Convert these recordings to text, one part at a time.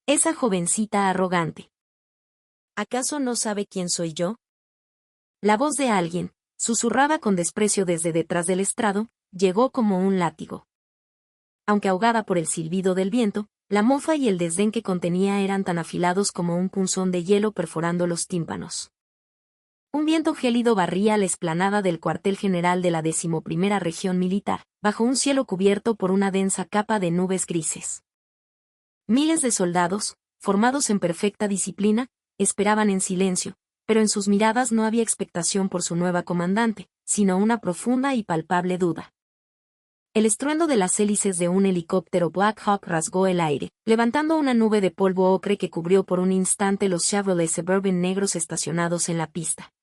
Esa jovencita arrogante. ¿Acaso no sabe quién soy yo? La voz de alguien, susurrada con desprecio desde detrás del estrado, llegó como un látigo. Aunque ahogada por el silbido del viento, la mofa y el desdén que contenía eran tan afilados como un punzón de hielo perforando los tímpanos. Un viento gélido barría la explanada del cuartel general de la 11ª Región Militar, bajo un cielo cubierto por una densa capa de nubes grises. Miles de soldados, formados en perfecta disciplina, esperaban en silencio, pero en sus miradas no había expectación por su nueva comandante, sino una profunda y palpable duda. El estruendo de las hélices de un helicóptero Black Hawk rasgó el aire, levantando una nube de polvo ocre que cubrió por un instante los Chevrolet Suburban negros estacionados en la pista.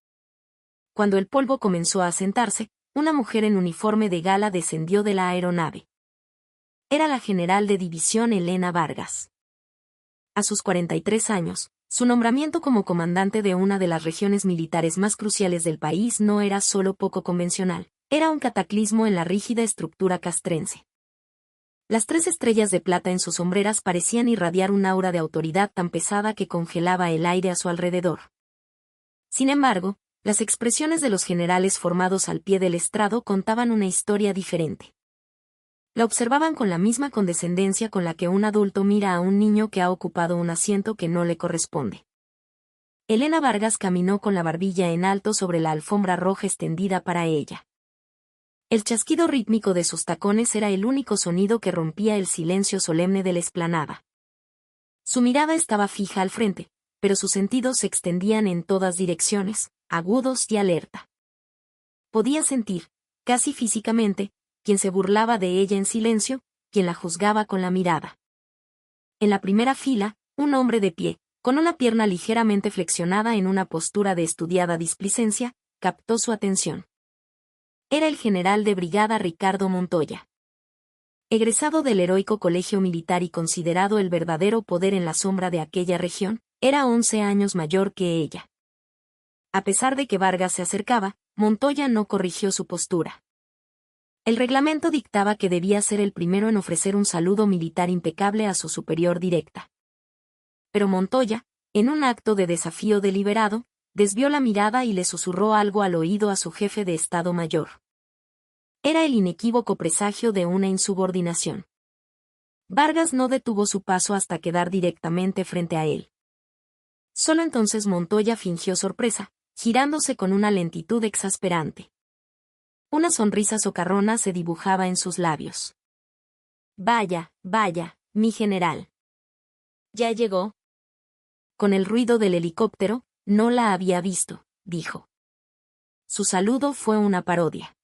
Cuando el polvo comenzó a asentarse, una mujer en uniforme de gala descendió de la aeronave. Era la general de división Elena Vargas. A sus 43 años, su nombramiento como comandante de una de las regiones militares más cruciales del país no era solo poco convencional, era un cataclismo en la rígida estructura castrense. Las 3 estrellas de plata en sus sombreras parecían irradiar un aura de autoridad tan pesada que congelaba el aire a su alrededor. Sin embargo, las expresiones de los generales formados al pie del estrado contaban una historia diferente. La observaban con la misma condescendencia con la que un adulto mira a un niño que ha ocupado un asiento que no le corresponde. Elena Vargas caminó con la barbilla en alto sobre la alfombra roja extendida para ella. El chasquido rítmico de sus tacones era el único sonido que rompía el silencio solemne de la explanada. Su mirada estaba fija al frente, pero sus sentidos se extendían en todas direcciones, agudos y alerta. Podía sentir, casi físicamente, quien se burlaba de ella en silencio, quien la juzgaba con la mirada. En la primera fila, un hombre de pie, con una pierna ligeramente flexionada en una postura de estudiada displicencia, captó su atención. Era el general de brigada Ricardo Montoya. Egresado del heroico colegio militar y considerado el verdadero poder en la sombra de aquella región, era 11 años mayor que ella. A pesar de que Vargas se acercaba, Montoya no corrigió su postura. El reglamento dictaba que debía ser el primero en ofrecer un saludo militar impecable a su superior directa. Pero Montoya, en un acto de desafío deliberado, desvió la mirada y le susurró algo al oído a su jefe de Estado Mayor. Era el inequívoco presagio de una insubordinación. Vargas no detuvo su paso hasta quedar directamente frente a él. Solo entonces Montoya fingió sorpresa, girándose con una lentitud exasperante. Una sonrisa socarrona se dibujaba en sus labios. Vaya, vaya, mi general. ¿Ya llegó? Con el ruido del helicóptero, no la había visto, dijo. Su saludo fue una parodia.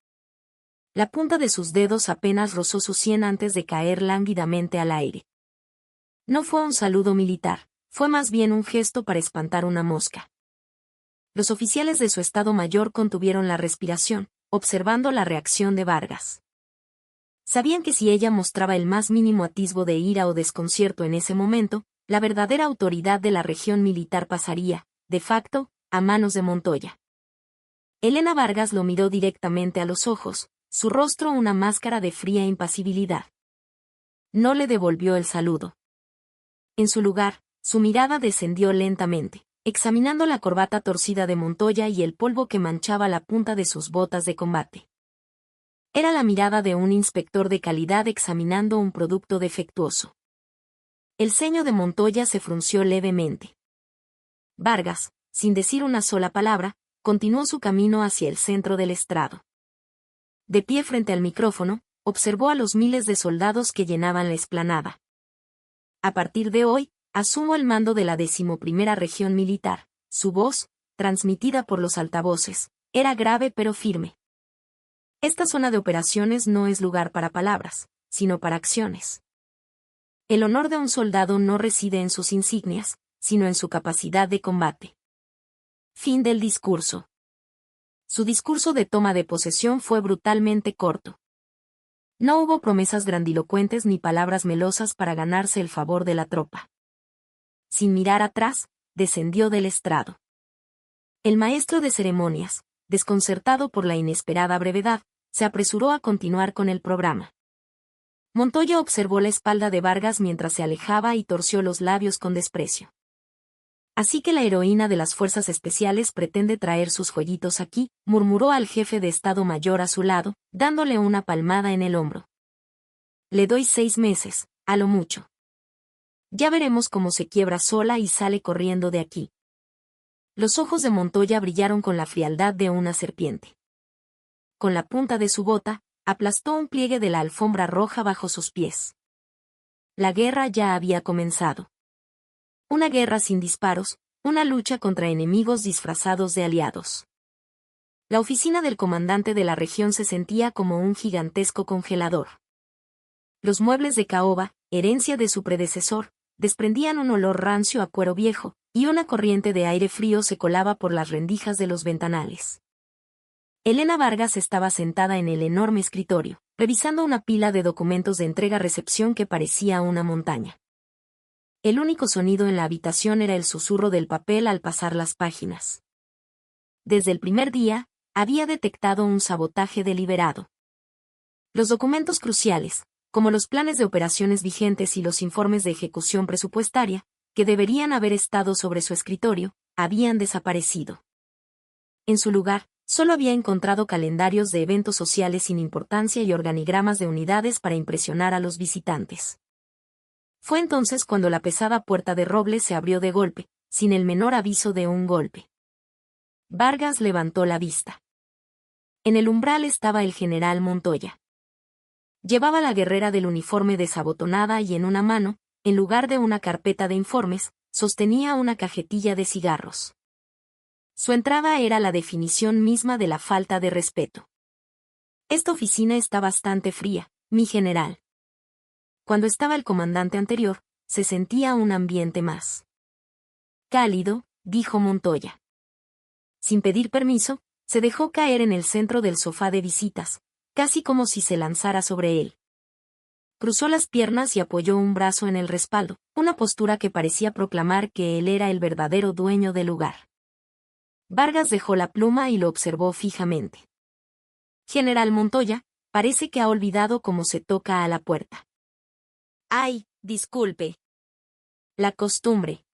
La punta de sus dedos apenas rozó su sien antes de caer lánguidamente al aire. No fue un saludo militar, fue más bien un gesto para espantar una mosca. Los oficiales de su Estado Mayor contuvieron la respiración, observando la reacción de Vargas. Sabían que si ella mostraba el más mínimo atisbo de ira o desconcierto en ese momento, la verdadera autoridad de la región militar pasaría, de facto, a manos de Montoya. Elena Vargas lo miró directamente a los ojos, su rostro una máscara de fría impasibilidad. No le devolvió el saludo. En su lugar, su mirada descendió lentamente, examinando la corbata torcida de Montoya y el polvo que manchaba la punta de sus botas de combate. Era la mirada de un inspector de calidad examinando un producto defectuoso. El ceño de Montoya se frunció levemente. Vargas, sin decir una sola palabra, continuó su camino hacia el centro del estrado. De pie frente al micrófono, observó a los miles de soldados que llenaban la explanada. A partir de hoy, asumo el mando de la 11ª Región Militar. Su voz, transmitida por los altavoces, era grave pero firme. Esta zona de operaciones no es lugar para palabras, sino para acciones. El honor de un soldado no reside en sus insignias, sino en su capacidad de combate. Fin del discurso. Su discurso de toma de posesión fue brutalmente corto. No hubo promesas grandilocuentes ni palabras melosas para ganarse el favor de la tropa. Sin mirar atrás, descendió del estrado. El maestro de ceremonias, desconcertado por la inesperada brevedad, se apresuró a continuar con el programa. Montoya observó la espalda de Vargas mientras se alejaba y torció los labios con desprecio. Así que la heroína de las fuerzas especiales pretende traer sus joyitos aquí, murmuró al jefe de Estado Mayor a su lado, dándole una palmada en el hombro. Le doy 6 meses, a lo mucho. Ya veremos cómo se quiebra sola y sale corriendo de aquí. Los ojos de Montoya brillaron con la frialdad de una serpiente. Con la punta de su bota, aplastó un pliegue de la alfombra roja bajo sus pies. La guerra ya había comenzado. Una guerra sin disparos, una lucha contra enemigos disfrazados de aliados. La oficina del comandante de la región se sentía como un gigantesco congelador. Los muebles de caoba, herencia de su predecesor, desprendían un olor rancio a cuero viejo, y una corriente de aire frío se colaba por las rendijas de los ventanales. Elena Vargas estaba sentada en el enorme escritorio, revisando una pila de documentos de entrega-recepción que parecía una montaña. El único sonido en la habitación era el susurro del papel al pasar las páginas. Desde el primer día, había detectado un sabotaje deliberado. Los documentos cruciales, como los planes de operaciones vigentes y los informes de ejecución presupuestaria, que deberían haber estado sobre su escritorio, habían desaparecido. En su lugar, solo había encontrado calendarios de eventos sociales sin importancia y organigramas de unidades para impresionar a los visitantes. Fue entonces cuando la pesada puerta de roble se abrió de golpe, sin el menor aviso de un golpe. Vargas levantó la vista. En el umbral estaba el general Montoya. Llevaba la guerrera del uniforme desabotonada y en una mano, en lugar de una carpeta de informes, sostenía una cajetilla de cigarros. Su entrada era la definición misma de la falta de respeto. Esta oficina está bastante fría, mi general. Cuando estaba el comandante anterior, se sentía un ambiente más cálido, dijo Montoya. Sin pedir permiso, se dejó caer en el centro del sofá de visitas, casi como si se lanzara sobre él. Cruzó las piernas y apoyó un brazo en el respaldo, una postura que parecía proclamar que él era el verdadero dueño del lugar. Vargas dejó la pluma y lo observó fijamente. General Montoya, parece que ha olvidado cómo se toca a la puerta. Ay, disculpe. La costumbre.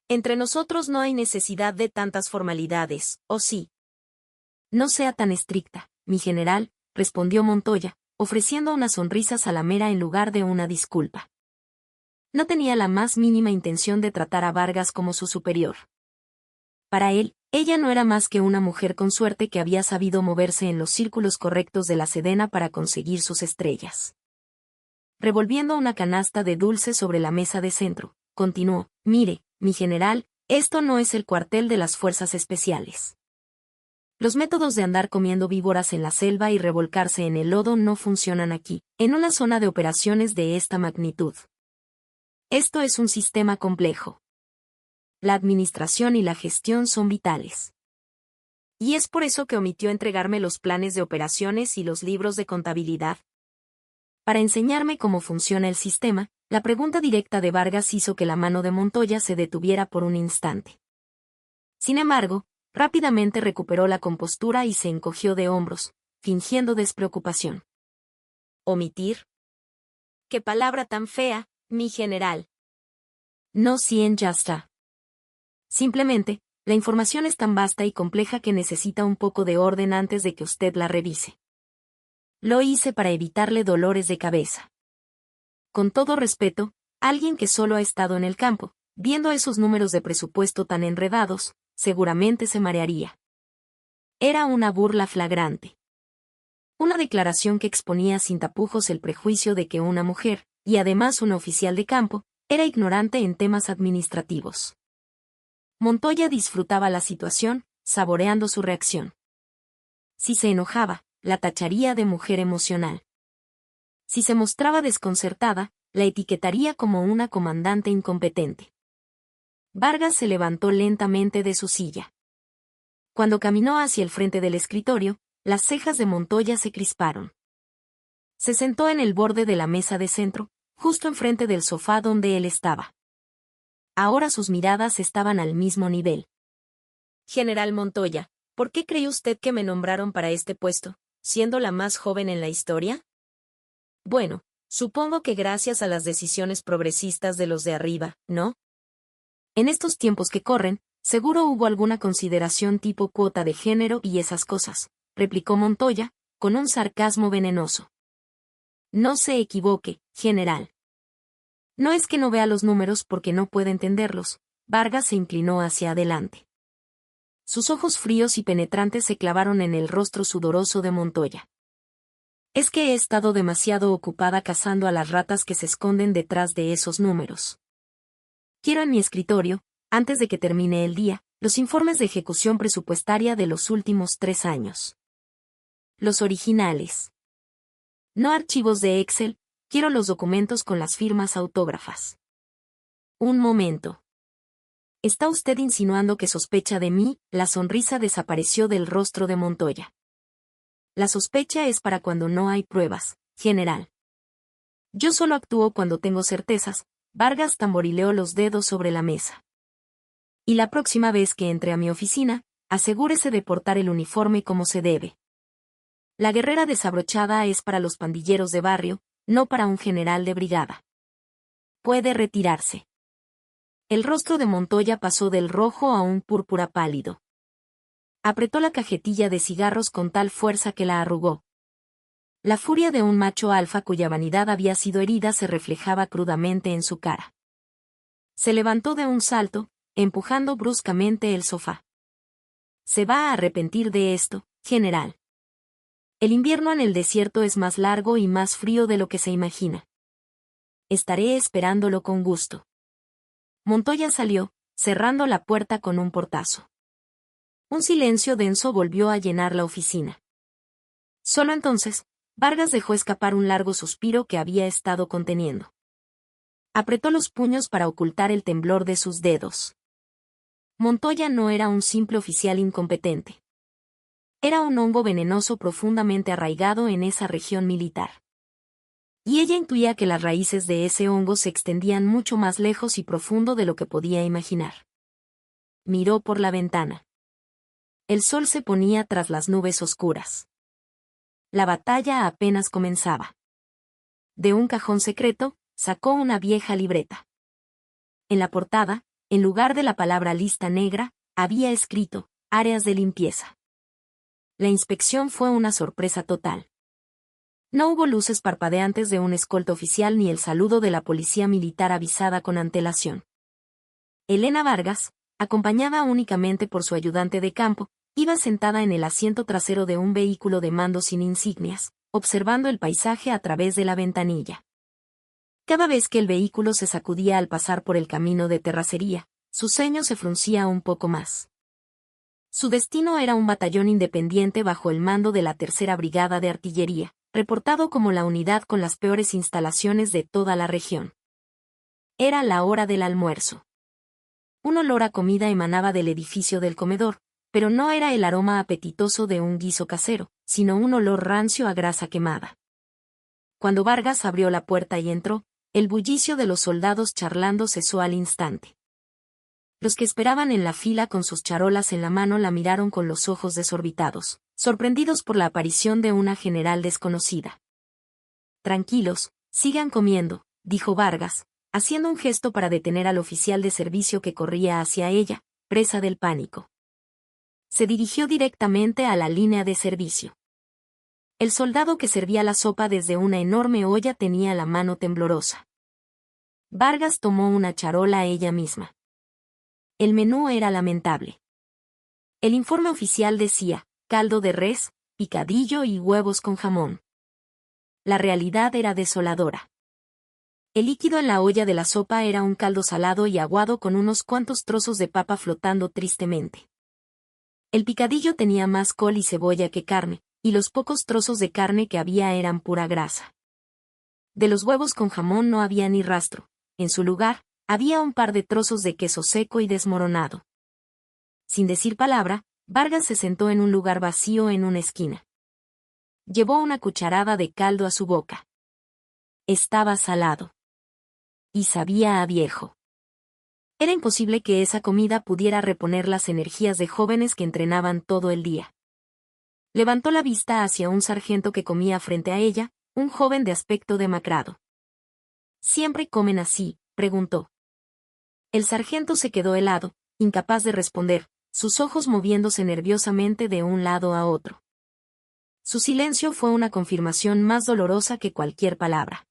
Entre nosotros no hay necesidad de tantas formalidades, ¿o sí? No sea tan estricta, mi general, respondió Montoya, ofreciendo una sonrisa salamera en lugar de una disculpa. No tenía la más mínima intención de tratar a Vargas como su superior. Para él, ella no era más que una mujer con suerte que había sabido moverse en los círculos correctos de la Sedena para conseguir sus estrellas. Revolviendo una canasta de dulces sobre la mesa de centro, continuó, mire, mi general, esto no es el cuartel de las fuerzas especiales. Los métodos de andar comiendo víboras en la selva y revolcarse en el lodo no funcionan aquí, en una zona de operaciones de esta magnitud. Esto es un sistema complejo. La administración y la gestión son vitales. ¿Y es por eso que omitió entregarme los planes de operaciones y los libros de contabilidad? Para enseñarme cómo funciona el sistema, la pregunta directa de Vargas hizo que la mano de Montoya se detuviera por un instante. Sin embargo, rápidamente recuperó la compostura y se encogió de hombros, fingiendo despreocupación. ¿Omitir? ¡Qué palabra tan fea, mi general! No, ya está. Simplemente, la información es tan vasta y compleja que necesita un poco de orden antes de que usted la revise. Lo hice para evitarle dolores de cabeza. Con todo respeto, alguien que solo ha estado en el campo, viendo esos números de presupuesto tan enredados, seguramente se marearía. Era una burla flagrante. Una declaración que exponía sin tapujos el prejuicio de que una mujer, y además una oficial de campo, era ignorante en temas administrativos. Montoya disfrutaba la situación, saboreando su reacción. Si se enojaba, la tacharía de mujer emocional. Si se mostraba desconcertada, la etiquetaría como una comandante incompetente. Vargas se levantó lentamente de su silla. Cuando caminó hacia el frente del escritorio, las cejas de Montoya se crisparon. Se sentó en el borde de la mesa de centro, justo enfrente del sofá donde él estaba. Ahora sus miradas estaban al mismo nivel. General Montoya, ¿por qué cree usted que me nombraron para este puesto, siendo la más joven en la historia? Bueno, Supongo que gracias a las decisiones progresistas de los de arriba, ¿no? En estos tiempos que corren, seguro hubo alguna consideración tipo cuota de género y esas cosas, replicó Montoya, con un sarcasmo venenoso. No se equivoque, general. No es que no vea los números porque no puede entenderlos. Vargas se inclinó hacia adelante. Sus ojos fríos y penetrantes se clavaron en el rostro sudoroso de Montoya. Es que he estado demasiado ocupada cazando a las ratas que se esconden detrás de esos números. Quiero en mi escritorio, antes de que termine el día, los informes de ejecución presupuestaria de los últimos 3 años. Los originales. No archivos de Excel, quiero los documentos con las firmas autógrafas. Un momento. ¿Está usted insinuando que sospecha de mí? La sonrisa desapareció del rostro de Montoya. La sospecha es para cuando no hay pruebas, general. Yo solo actúo cuando tengo certezas. Vargas tamborileó los dedos sobre la mesa. Y la próxima vez que entre a mi oficina, asegúrese de portar el uniforme como se debe. La guerrera desabrochada es para los pandilleros de barrio, no para un general de brigada. Puede retirarse. El rostro de Montoya pasó del rojo a un púrpura pálido. Apretó la cajetilla de cigarros con tal fuerza que la arrugó. La furia de un macho alfa cuya vanidad había sido herida se reflejaba crudamente en su cara. Se levantó de un salto, empujando bruscamente el sofá. Se va a arrepentir de esto, general. El invierno en el desierto es más largo y más frío de lo que se imagina. Estaré esperándolo con gusto. Montoya salió, cerrando la puerta con un portazo. Un silencio denso volvió a llenar la oficina. Solo entonces, Vargas dejó escapar un largo suspiro que había estado conteniendo. Apretó los puños para ocultar el temblor de sus dedos. Montoya no era un simple oficial incompetente. Era un hongo venenoso profundamente arraigado en esa región militar. Y ella intuía que las raíces de ese hongo se extendían mucho más lejos y profundo de lo que podía imaginar. Miró por la ventana. El sol se ponía tras las nubes oscuras. La batalla apenas comenzaba. De un cajón secreto, sacó una vieja libreta. En la portada, en lugar de la palabra lista negra, había escrito, áreas de limpieza. La inspección fue una sorpresa total. No hubo luces parpadeantes de un escolta oficial ni el saludo de la policía militar avisada con antelación. Elena Vargas, acompañada únicamente por su ayudante de campo, iba sentada en el asiento trasero de un vehículo de mando sin insignias, observando el paisaje a través de la ventanilla. Cada vez que el vehículo se sacudía al pasar por el camino de terracería, su ceño se fruncía un poco más. Su destino era un batallón independiente bajo el mando de la Tercera Brigada de Artillería, reportado como la unidad con las peores instalaciones de toda la región. Era la hora del almuerzo. Un olor a comida emanaba del edificio del comedor, pero no era el aroma apetitoso de un guiso casero, sino un olor rancio a grasa quemada. Cuando Vargas abrió la puerta y entró, el bullicio de los soldados charlando cesó al instante. Los que esperaban en la fila con sus charolas en la mano la miraron con los ojos desorbitados, sorprendidos por la aparición de una general desconocida. Tranquilos, sigan comiendo, dijo Vargas, haciendo un gesto para detener al oficial de servicio que corría hacia ella, presa del pánico. Se dirigió directamente a la línea de servicio. El soldado que servía la sopa desde una enorme olla tenía la mano temblorosa. Vargas tomó una charola ella misma. El menú era lamentable. El informe oficial decía, caldo de res, picadillo y huevos con jamón. La realidad era desoladora. El líquido en la olla de la sopa era un caldo salado y aguado con unos cuantos trozos de papa flotando tristemente. El picadillo tenía más col y cebolla que carne, y los pocos trozos de carne que había eran pura grasa. De los huevos con jamón no había ni rastro, en su lugar, había un par de trozos de queso seco y desmoronado. Sin decir palabra, Vargas se sentó en un lugar vacío en una esquina. Llevó una cucharada de caldo a su boca. Estaba salado. Y sabía a viejo. Era imposible que esa comida pudiera reponer las energías de jóvenes que entrenaban todo el día. Levantó la vista hacia un sargento que comía frente a ella, un joven de aspecto demacrado. ¿Siempre comen así?, preguntó. El sargento se quedó helado, incapaz de responder, sus ojos moviéndose nerviosamente de un lado a otro. Su silencio fue una confirmación más dolorosa que cualquier palabra.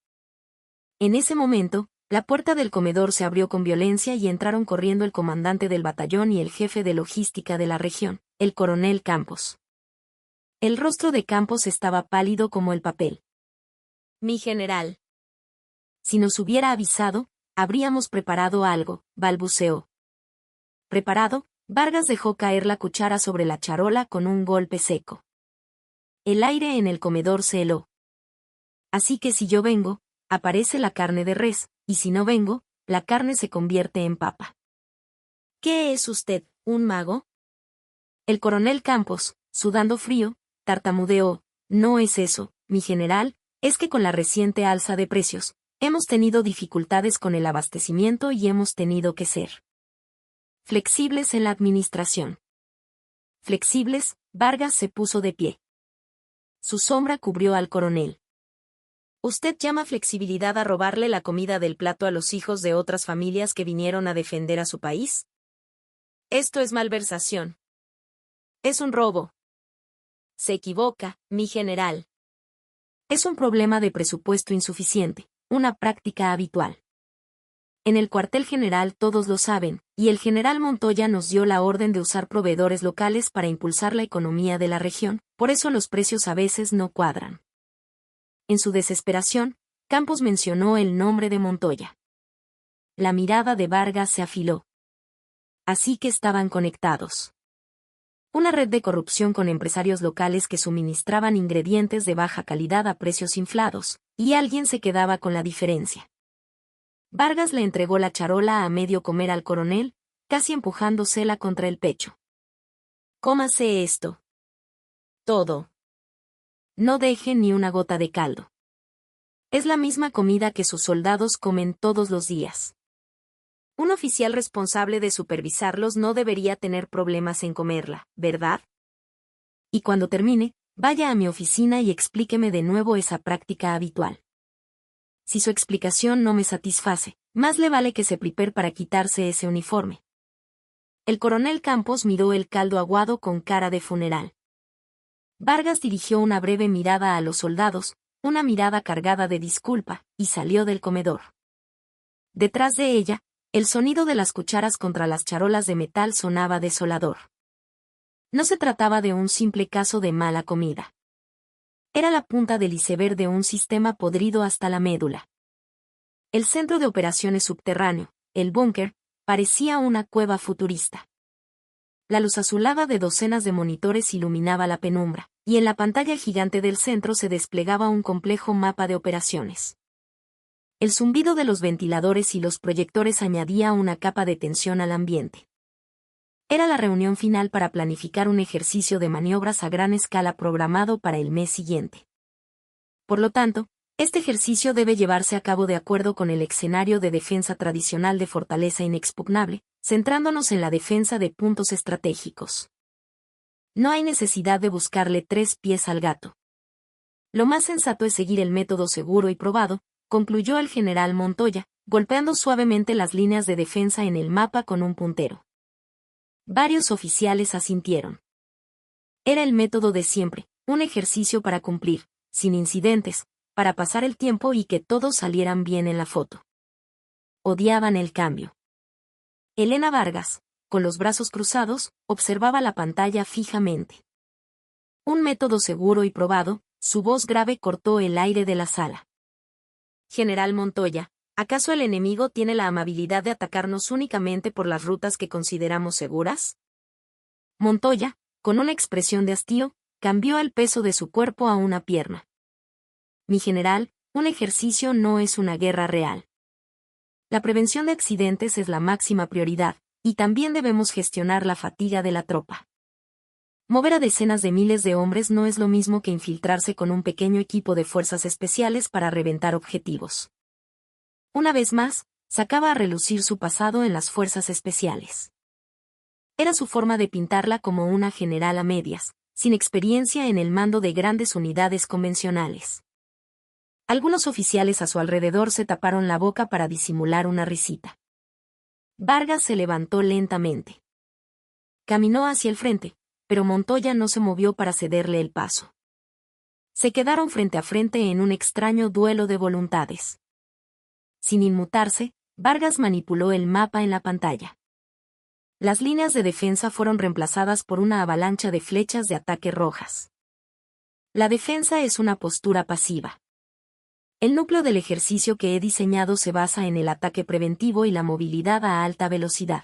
En ese momento, la puerta del comedor se abrió con violencia y entraron corriendo el comandante del batallón y el jefe de logística de la región, el coronel Campos. El rostro de Campos estaba pálido como el papel. Mi general. Si nos hubiera avisado, habríamos preparado algo, balbuceó. Preparado, Vargas dejó caer la cuchara sobre la charola con un golpe seco. El aire en el comedor se heló. Así que si yo vengo, aparece la carne de res, y si no vengo, la carne se convierte en papa. ¿Qué es usted, un mago? El coronel Campos, sudando frío, tartamudeó, no es eso, mi general, es que con la reciente alza de precios, hemos tenido dificultades con el abastecimiento y hemos tenido que ser flexibles en la administración. Flexibles, Vargas se puso de pie. Su sombra cubrió al coronel. ¿Usted llama flexibilidad a robarle la comida del plato a los hijos de otras familias que vinieron a defender a su país? Esto es malversación. Es un robo. Se equivoca, mi general. Es un problema de presupuesto insuficiente, una práctica habitual. En el cuartel general todos lo saben, y el general Montoya nos dio la orden de usar proveedores locales para impulsar la economía de la región, por eso los precios a veces no cuadran. En su desesperación, Campos mencionó el nombre de Montoya. La mirada de Vargas se afiló. Así que estaban conectados. Una red de corrupción con empresarios locales que suministraban ingredientes de baja calidad a precios inflados, y alguien se quedaba con la diferencia. Vargas le entregó la charola a medio comer al coronel, casi empujándosela contra el pecho. Cómase esto. Todo. No deje ni una gota de caldo. Es la misma comida que sus soldados comen todos los días. Un oficial responsable de supervisarlos no debería tener problemas en comerla, ¿verdad? Y cuando termine, vaya a mi oficina y explíqueme de nuevo esa práctica habitual. Si su explicación no me satisface, más le vale que se prepare para quitarse ese uniforme. El coronel Campos miró el caldo aguado con cara de funeral. Vargas dirigió una breve mirada a los soldados, una mirada cargada de disculpa, y salió del comedor. Detrás de ella, el sonido de las cucharas contra las charolas de metal sonaba desolador. No se trataba de un simple caso de mala comida. Era la punta del iceberg de un sistema podrido hasta la médula. El centro de operaciones subterráneo, el búnker, parecía una cueva futurista. La luz azulada de docenas de monitores iluminaba la penumbra, y en la pantalla gigante del centro se desplegaba un complejo mapa de operaciones. El zumbido de los ventiladores y los proyectores añadía una capa de tensión al ambiente. Era la reunión final para planificar un ejercicio de maniobras a gran escala programado para el mes siguiente. Por lo tanto, este ejercicio debe llevarse a cabo de acuerdo con el escenario de defensa tradicional de fortaleza inexpugnable, centrándonos en la defensa de puntos estratégicos. No hay necesidad de buscarle tres pies al gato. Lo más sensato es seguir el método seguro y probado, concluyó el general Montoya, golpeando suavemente las líneas de defensa en el mapa con un puntero. Varios oficiales asintieron. Era el método de siempre, un ejercicio para cumplir, sin incidentes, para pasar el tiempo y que todos salieran bien en la foto. Odiaban el cambio. Elena Vargas, con los brazos cruzados, observaba la pantalla fijamente. Un método seguro y probado, su voz grave cortó el aire de la sala. General Montoya, ¿acaso el enemigo tiene la amabilidad de atacarnos únicamente por las rutas que consideramos seguras? Montoya, con una expresión de hastío, cambió el peso de su cuerpo a una pierna. Mi general, un ejercicio no es una guerra real. La prevención de accidentes es la máxima prioridad, y también debemos gestionar la fatiga de la tropa. Mover a decenas de miles de hombres no es lo mismo que infiltrarse con un pequeño equipo de fuerzas especiales para reventar objetivos. Una vez más, sacaba a relucir su pasado en las fuerzas especiales. Era su forma de pintarla como una general a medias, sin experiencia en el mando de grandes unidades convencionales. Algunos oficiales a su alrededor se taparon la boca para disimular una risita. Vargas se levantó lentamente. Caminó hacia el frente, pero Montoya no se movió para cederle el paso. Se quedaron frente a frente en un extraño duelo de voluntades. Sin inmutarse, Vargas manipuló el mapa en la pantalla. Las líneas de defensa fueron reemplazadas por una avalancha de flechas de ataque rojas. La defensa es una postura pasiva. El núcleo del ejercicio que he diseñado se basa en el ataque preventivo y la movilidad a alta velocidad.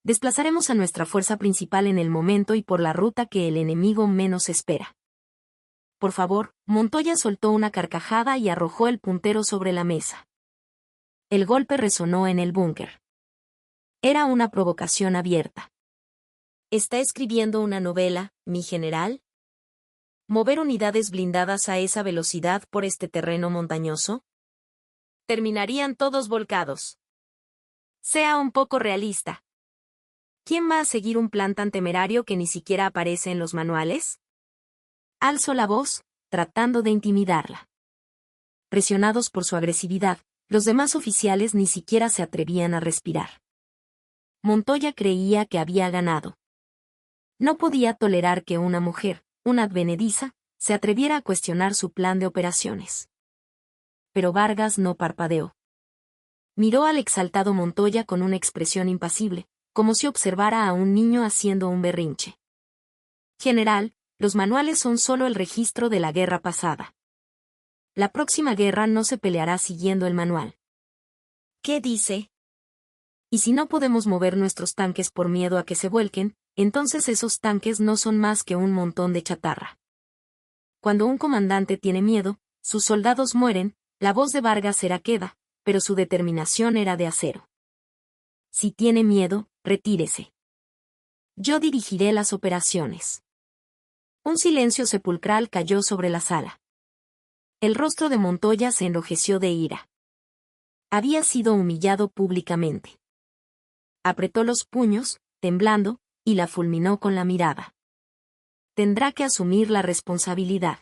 Desplazaremos a nuestra fuerza principal en el momento y por la ruta que el enemigo menos espera. Por favor, Montoya soltó una carcajada y arrojó el puntero sobre la mesa. El golpe resonó en el búnker. Era una provocación abierta. ¿Está escribiendo una novela, mi general? ¿Mover unidades blindadas a esa velocidad por este terreno montañoso? Terminarían todos volcados. Sea un poco realista. ¿Quién va a seguir un plan tan temerario que ni siquiera aparece en los manuales? Alzó la voz, tratando de intimidarla. Presionados por su agresividad, los demás oficiales ni siquiera se atrevían a respirar. Montoya creía que había ganado. No podía tolerar que una mujer, una advenediza, se atreviera a cuestionar su plan de operaciones. Pero Vargas no parpadeó. Miró al exaltado Montoya con una expresión impasible, como si observara a un niño haciendo un berrinche. General, los manuales son solo el registro de la guerra pasada. La próxima guerra no se peleará siguiendo el manual. ¿Qué dice? Y si no podemos mover nuestros tanques por miedo a que se vuelquen, entonces esos tanques no son más que un montón de chatarra. Cuando un comandante tiene miedo, sus soldados mueren, la voz de Vargas era queda, pero su determinación era de acero. Si tiene miedo, retírese. Yo dirigiré las operaciones. Un silencio sepulcral cayó sobre la sala. El rostro de Montoya se enrojeció de ira. Había sido humillado públicamente. Apretó los puños, temblando, y la fulminó con la mirada. Tendrá que asumir la responsabilidad.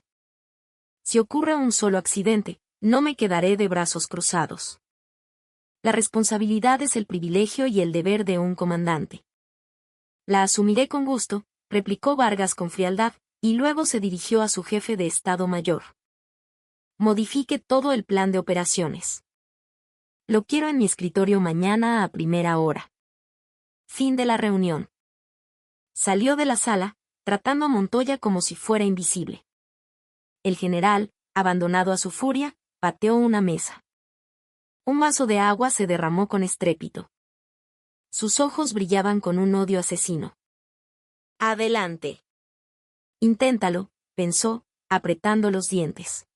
Si ocurre un solo accidente, no me quedaré de brazos cruzados. La responsabilidad es el privilegio y el deber de un comandante. La asumiré con gusto, replicó Vargas con frialdad, y luego se dirigió a su jefe de Estado Mayor. Modifique todo el plan de operaciones. Lo quiero en mi escritorio mañana a primera hora. Fin de la reunión. Salió de la sala, tratando a Montoya como si fuera invisible. El general, abandonado a su furia, pateó una mesa. Un vaso de agua se derramó con estrépito. Sus ojos brillaban con un odio asesino. Adelante. Inténtalo, pensó, apretando los dientes.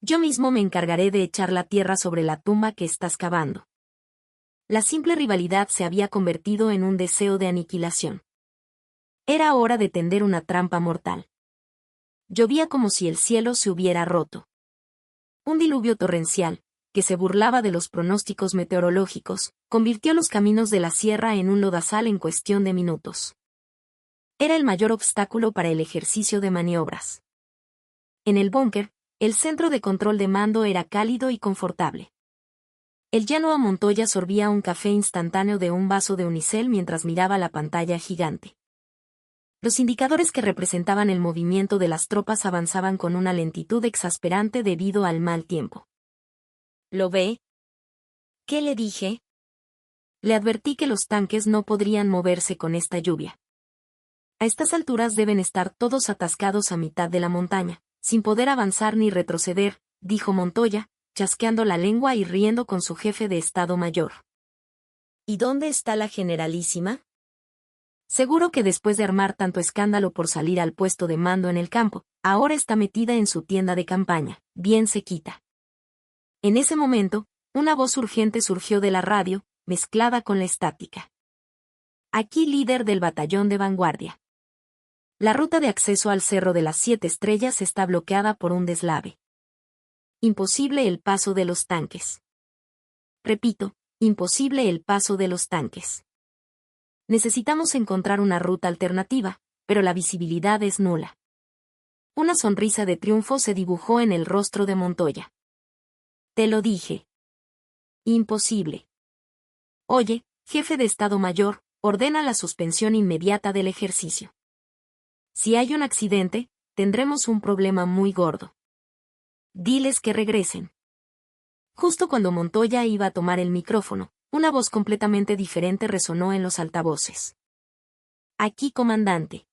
Yo mismo me encargaré de echar la tierra sobre la tumba que estás cavando. La simple rivalidad se había convertido en un deseo de aniquilación. Era hora de tender una trampa mortal. Llovía como si el cielo se hubiera roto. Un diluvio torrencial, que se burlaba de los pronósticos meteorológicos, convirtió los caminos de la sierra en un lodazal en cuestión de minutos. Era el mayor obstáculo para el ejercicio de maniobras. En el búnker, el centro de control de mando era cálido y confortable. El llano a Montoya sorbía un café instantáneo de un vaso de unicel mientras miraba la pantalla gigante. Los indicadores que representaban el movimiento de las tropas avanzaban con una lentitud exasperante debido al mal tiempo. ¿Lo ve? ¿Qué le dije? Le advertí que los tanques no podrían moverse con esta lluvia. A estas alturas deben estar todos atascados a mitad de la montaña, sin poder avanzar ni retroceder, dijo Montoya, chasqueando la lengua y riendo con su jefe de Estado Mayor. ¿Y dónde está la generalísima? Seguro que después de armar tanto escándalo por salir al puesto de mando en el campo, ahora está metida en su tienda de campaña, bien sequita. En ese momento, una voz urgente surgió de la radio, mezclada con la estática. Aquí líder del batallón de vanguardia. La ruta de acceso al Cerro de las 7 Estrellas está bloqueada por un deslave. Imposible el paso de los tanques. Repito, imposible el paso de los tanques. Necesitamos encontrar una ruta alternativa, pero la visibilidad es nula. Una sonrisa de triunfo se dibujó en el rostro de Montoya. Te lo dije. Imposible. Oye, jefe de Estado Mayor, ordena la suspensión inmediata del ejercicio. Si hay un accidente, tendremos un problema muy gordo. Diles que regresen. Justo cuando Montoya iba a tomar el micrófono, una voz completamente diferente resonó en los altavoces. Aquí, comandante.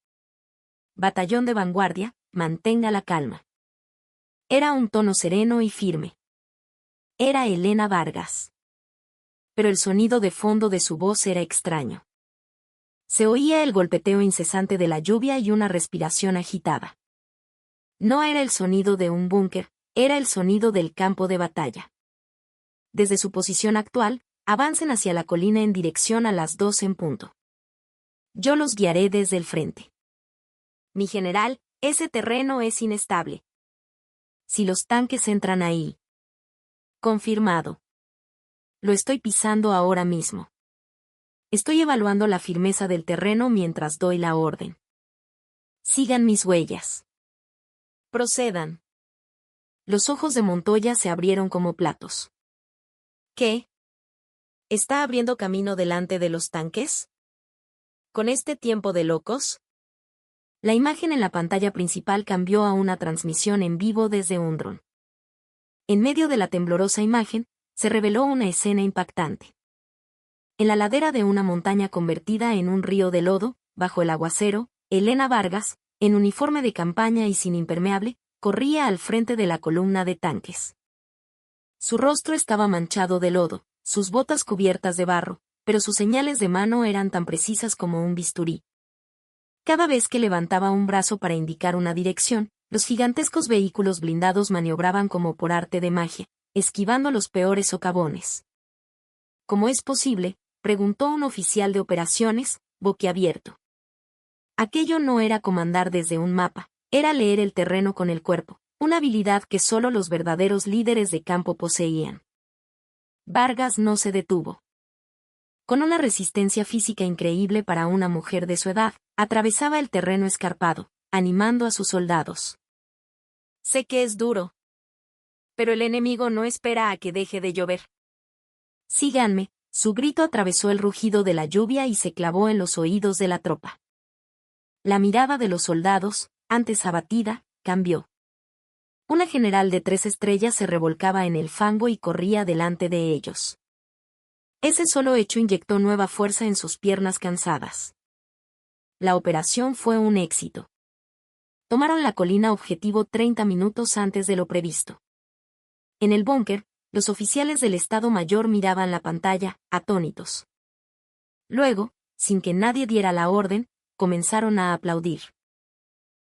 Batallón de vanguardia, mantenga la calma. Era un tono sereno y firme. Era Elena Vargas. Pero el sonido de fondo de su voz era extraño. Se oía el golpeteo incesante de la lluvia y una respiración agitada. No era el sonido de un búnker, era el sonido del campo de batalla. Desde su posición actual, avancen hacia la colina en dirección a las 2 en punto. Yo los guiaré desde el frente. Mi general, ese terreno es inestable. Si los tanques entran ahí. Confirmado. Lo estoy pisando ahora mismo. Estoy evaluando la firmeza del terreno mientras doy la orden. Sigan mis huellas. Procedan. Los ojos de Montoya se abrieron como platos. ¿Qué? ¿Está abriendo camino delante de los tanques? ¿Con este tiempo de locos? La imagen en la pantalla principal cambió a una transmisión en vivo desde un dron. En medio de la temblorosa imagen, se reveló una escena impactante. En la ladera de una montaña convertida en un río de lodo, bajo el aguacero, Elena Vargas, en uniforme de campaña y sin impermeable, corría al frente de la columna de tanques. Su rostro estaba manchado de lodo, sus botas cubiertas de barro, pero sus señales de mano eran tan precisas como un bisturí. Cada vez que levantaba un brazo para indicar una dirección, los gigantescos vehículos blindados maniobraban como por arte de magia, esquivando los peores socavones. ¿Cómo es posible?, preguntó un oficial de operaciones, boquiabierto. Aquello no era comandar desde un mapa, era leer el terreno con el cuerpo, una habilidad que solo los verdaderos líderes de campo poseían. Vargas no se detuvo. Con una resistencia física increíble para una mujer de su edad, atravesaba el terreno escarpado, animando a sus soldados. Sé que es duro. Pero el enemigo no espera a que deje de llover. Síganme, su grito atravesó el rugido de la lluvia y se clavó en los oídos de la tropa. La mirada de los soldados, antes abatida, cambió. Una general de 3 estrellas se revolcaba en el fango y corría delante de ellos. Ese solo hecho inyectó nueva fuerza en sus piernas cansadas. La operación fue un éxito. Tomaron la colina objetivo 30 minutos antes de lo previsto. En el búnker, los oficiales del Estado Mayor miraban la pantalla, atónitos. Luego, sin que nadie diera la orden, comenzaron a aplaudir.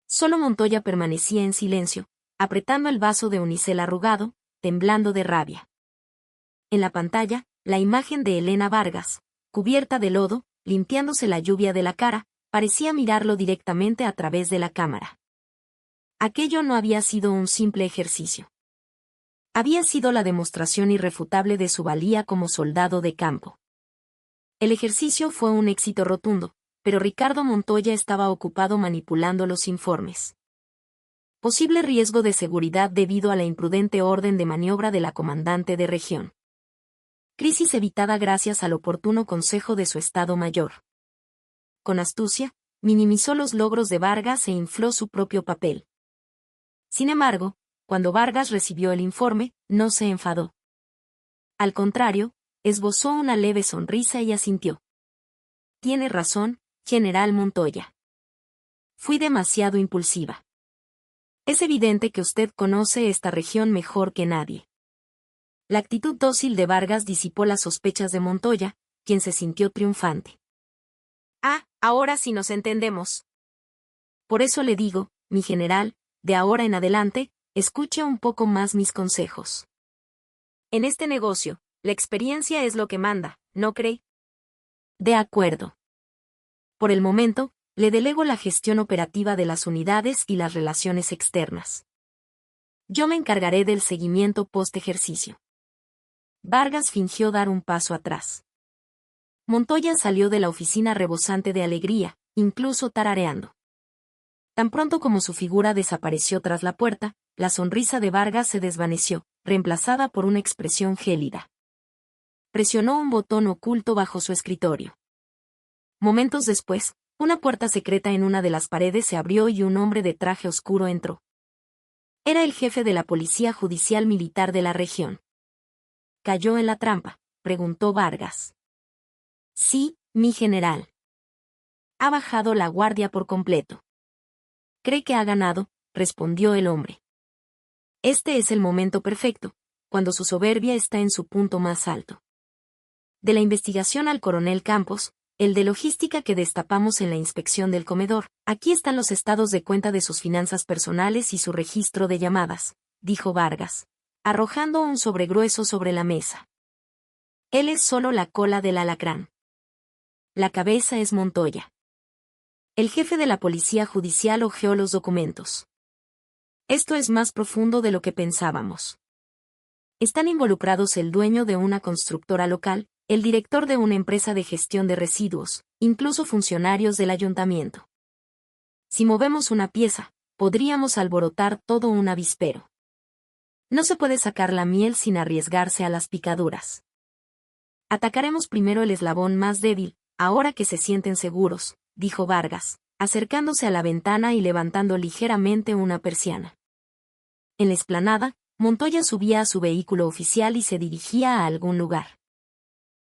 Solo Montoya permanecía en silencio, apretando el vaso de unicel arrugado, temblando de rabia. En la pantalla, la imagen de Elena Vargas, cubierta de lodo, limpiándose la lluvia de la cara, parecía mirarlo directamente a través de la cámara. Aquello no había sido un simple ejercicio. Había sido la demostración irrefutable de su valía como soldado de campo. El ejercicio fue un éxito rotundo, pero Ricardo Montoya estaba ocupado manipulando los informes. Posible riesgo de seguridad debido a la imprudente orden de maniobra de la comandante de región. Crisis evitada gracias al oportuno consejo de su Estado Mayor. Con astucia, minimizó los logros de Vargas e infló su propio papel. Sin embargo, cuando Vargas recibió el informe, no se enfadó. Al contrario, esbozó una leve sonrisa y asintió. Tiene razón, general Montoya. Fui demasiado impulsiva. Es evidente que usted conoce esta región mejor que nadie. La actitud dócil de Vargas disipó las sospechas de Montoya, quien se sintió triunfante. Ah, ahora sí nos entendemos. Por eso le digo, mi general, de ahora en adelante, escuche un poco más mis consejos. En este negocio, la experiencia es lo que manda, ¿no cree? De acuerdo. Por el momento, le delego la gestión operativa de las unidades y las relaciones externas. Yo me encargaré del seguimiento post-ejercicio. Vargas fingió dar un paso atrás. Montoya salió de la oficina rebosante de alegría, incluso tarareando. Tan pronto como su figura desapareció tras la puerta, la sonrisa de Vargas se desvaneció, reemplazada por una expresión gélida. Presionó un botón oculto bajo su escritorio. Momentos después, una puerta secreta en una de las paredes se abrió y un hombre de traje oscuro entró. Era el jefe de la Policía Judicial Militar de la región. ¿Cayó en la trampa?, preguntó Vargas. Sí, mi general. Ha bajado la guardia por completo. ¿Cree que ha ganado?, respondió el hombre. Este es el momento perfecto, cuando su soberbia está en su punto más alto. De la investigación al coronel Campos, el de logística que destapamos en la inspección del comedor, aquí están los estados de cuenta de sus finanzas personales y su registro de llamadas, dijo Vargas, arrojando un sobregrueso sobre la mesa. Él es solo la cola del alacrán. La cabeza es Montoya. El jefe de la policía judicial hojeó los documentos. Esto es más profundo de lo que pensábamos. Están involucrados el dueño de una constructora local, el director de una empresa de gestión de residuos, incluso funcionarios del ayuntamiento. Si movemos una pieza, podríamos alborotar todo un avispero. No se puede sacar la miel sin arriesgarse a las picaduras. Atacaremos primero el eslabón más débil, ahora que se sienten seguros, dijo Vargas, acercándose a la ventana y levantando ligeramente una persiana. En la explanada, Montoya subía a su vehículo oficial y se dirigía a algún lugar.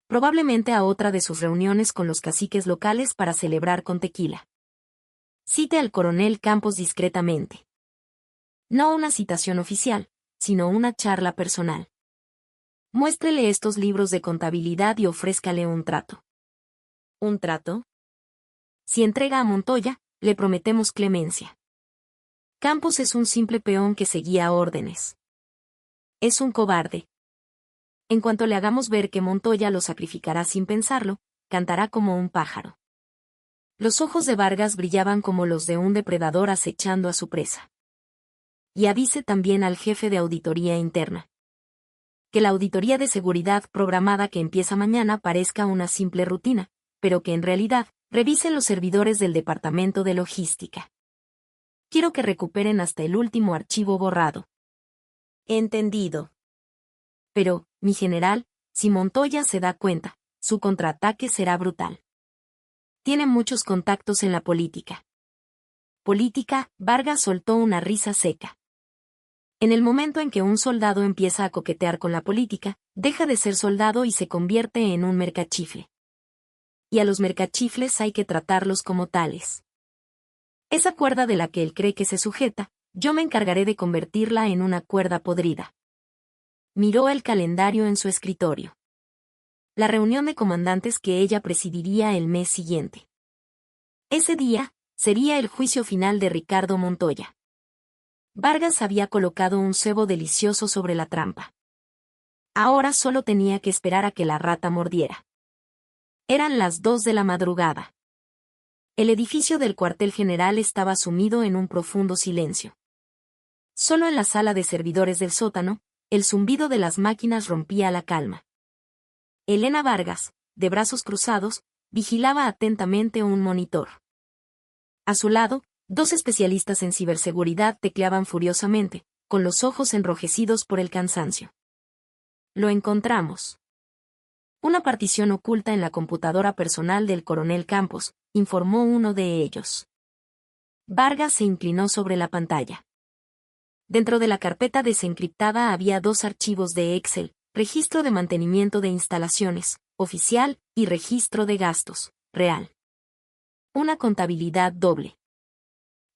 Probablemente a otra de sus reuniones con los caciques locales para celebrar con tequila. Cite al coronel Campos discretamente. No una citación oficial, sino una charla personal. Muéstrele estos libros de contabilidad y ofrézcale un trato. ¿Un trato? Si entrega a Montoya, le prometemos clemencia. Campos es un simple peón que seguía órdenes. Es un cobarde. En cuanto le hagamos ver que Montoya lo sacrificará sin pensarlo, cantará como un pájaro. Los ojos de Vargas brillaban como los de un depredador acechando a su presa. Y avise también al jefe de auditoría interna. Que la auditoría de seguridad programada que empieza mañana parezca una simple rutina, pero que en realidad revise los servidores del departamento de logística. Quiero que recuperen hasta el último archivo borrado. Entendido. Pero, mi general, si Montoya se da cuenta, su contraataque será brutal. Tiene muchos contactos en la política. Política, Vargas soltó una risa seca. En el momento en que un soldado empieza a coquetear con la política, deja de ser soldado y se convierte en un mercachifle. Y a los mercachifles hay que tratarlos como tales. Esa cuerda de la que él cree que se sujeta, yo me encargaré de convertirla en una cuerda podrida. Miró el calendario en su escritorio. La reunión de comandantes que ella presidiría el mes siguiente. Ese día, sería el juicio final de Ricardo Montoya. Vargas había colocado un cebo delicioso sobre la trampa. Ahora solo tenía que esperar a que la rata mordiera. Eran las 2 de la madrugada. El edificio del cuartel general estaba sumido en un profundo silencio. Solo en la sala de servidores del sótano, el zumbido de las máquinas rompía la calma. Elena Vargas, de brazos cruzados, vigilaba atentamente un monitor. A su lado, 2 especialistas en ciberseguridad tecleaban furiosamente, con los ojos enrojecidos por el cansancio. Lo encontramos. Una partición oculta en la computadora personal del coronel Campos, informó uno de ellos. Vargas se inclinó sobre la pantalla. Dentro de la carpeta desencriptada había 2 archivos de Excel, registro de mantenimiento de instalaciones, oficial, y registro de gastos, real. Una contabilidad doble.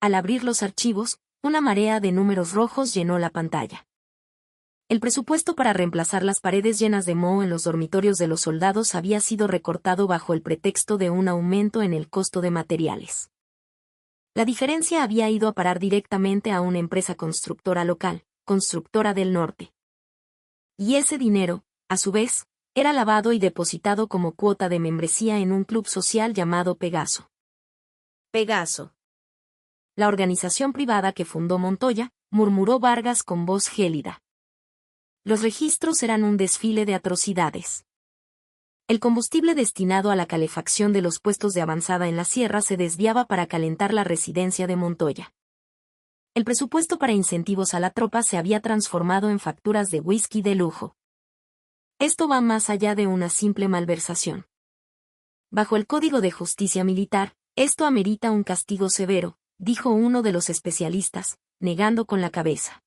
Al abrir los archivos, una marea de números rojos llenó la pantalla. El presupuesto para reemplazar las paredes llenas de moho en los dormitorios de los soldados había sido recortado bajo el pretexto de un aumento en el costo de materiales. La diferencia había ido a parar directamente a una empresa constructora local, Constructora del Norte. Y ese dinero, a su vez, era lavado y depositado como cuota de membresía en un club social llamado Pegaso. Pegaso. La organización privada que fundó Montoya, murmuró Vargas con voz gélida. Los registros eran un desfile de atrocidades. El combustible destinado a la calefacción de los puestos de avanzada en la sierra se desviaba para calentar la residencia de Montoya. El presupuesto para incentivos a la tropa se había transformado en facturas de whisky de lujo. Esto va más allá de una simple malversación. Bajo el Código de Justicia Militar, esto amerita un castigo severo, dijo uno de los especialistas, negando con la cabeza.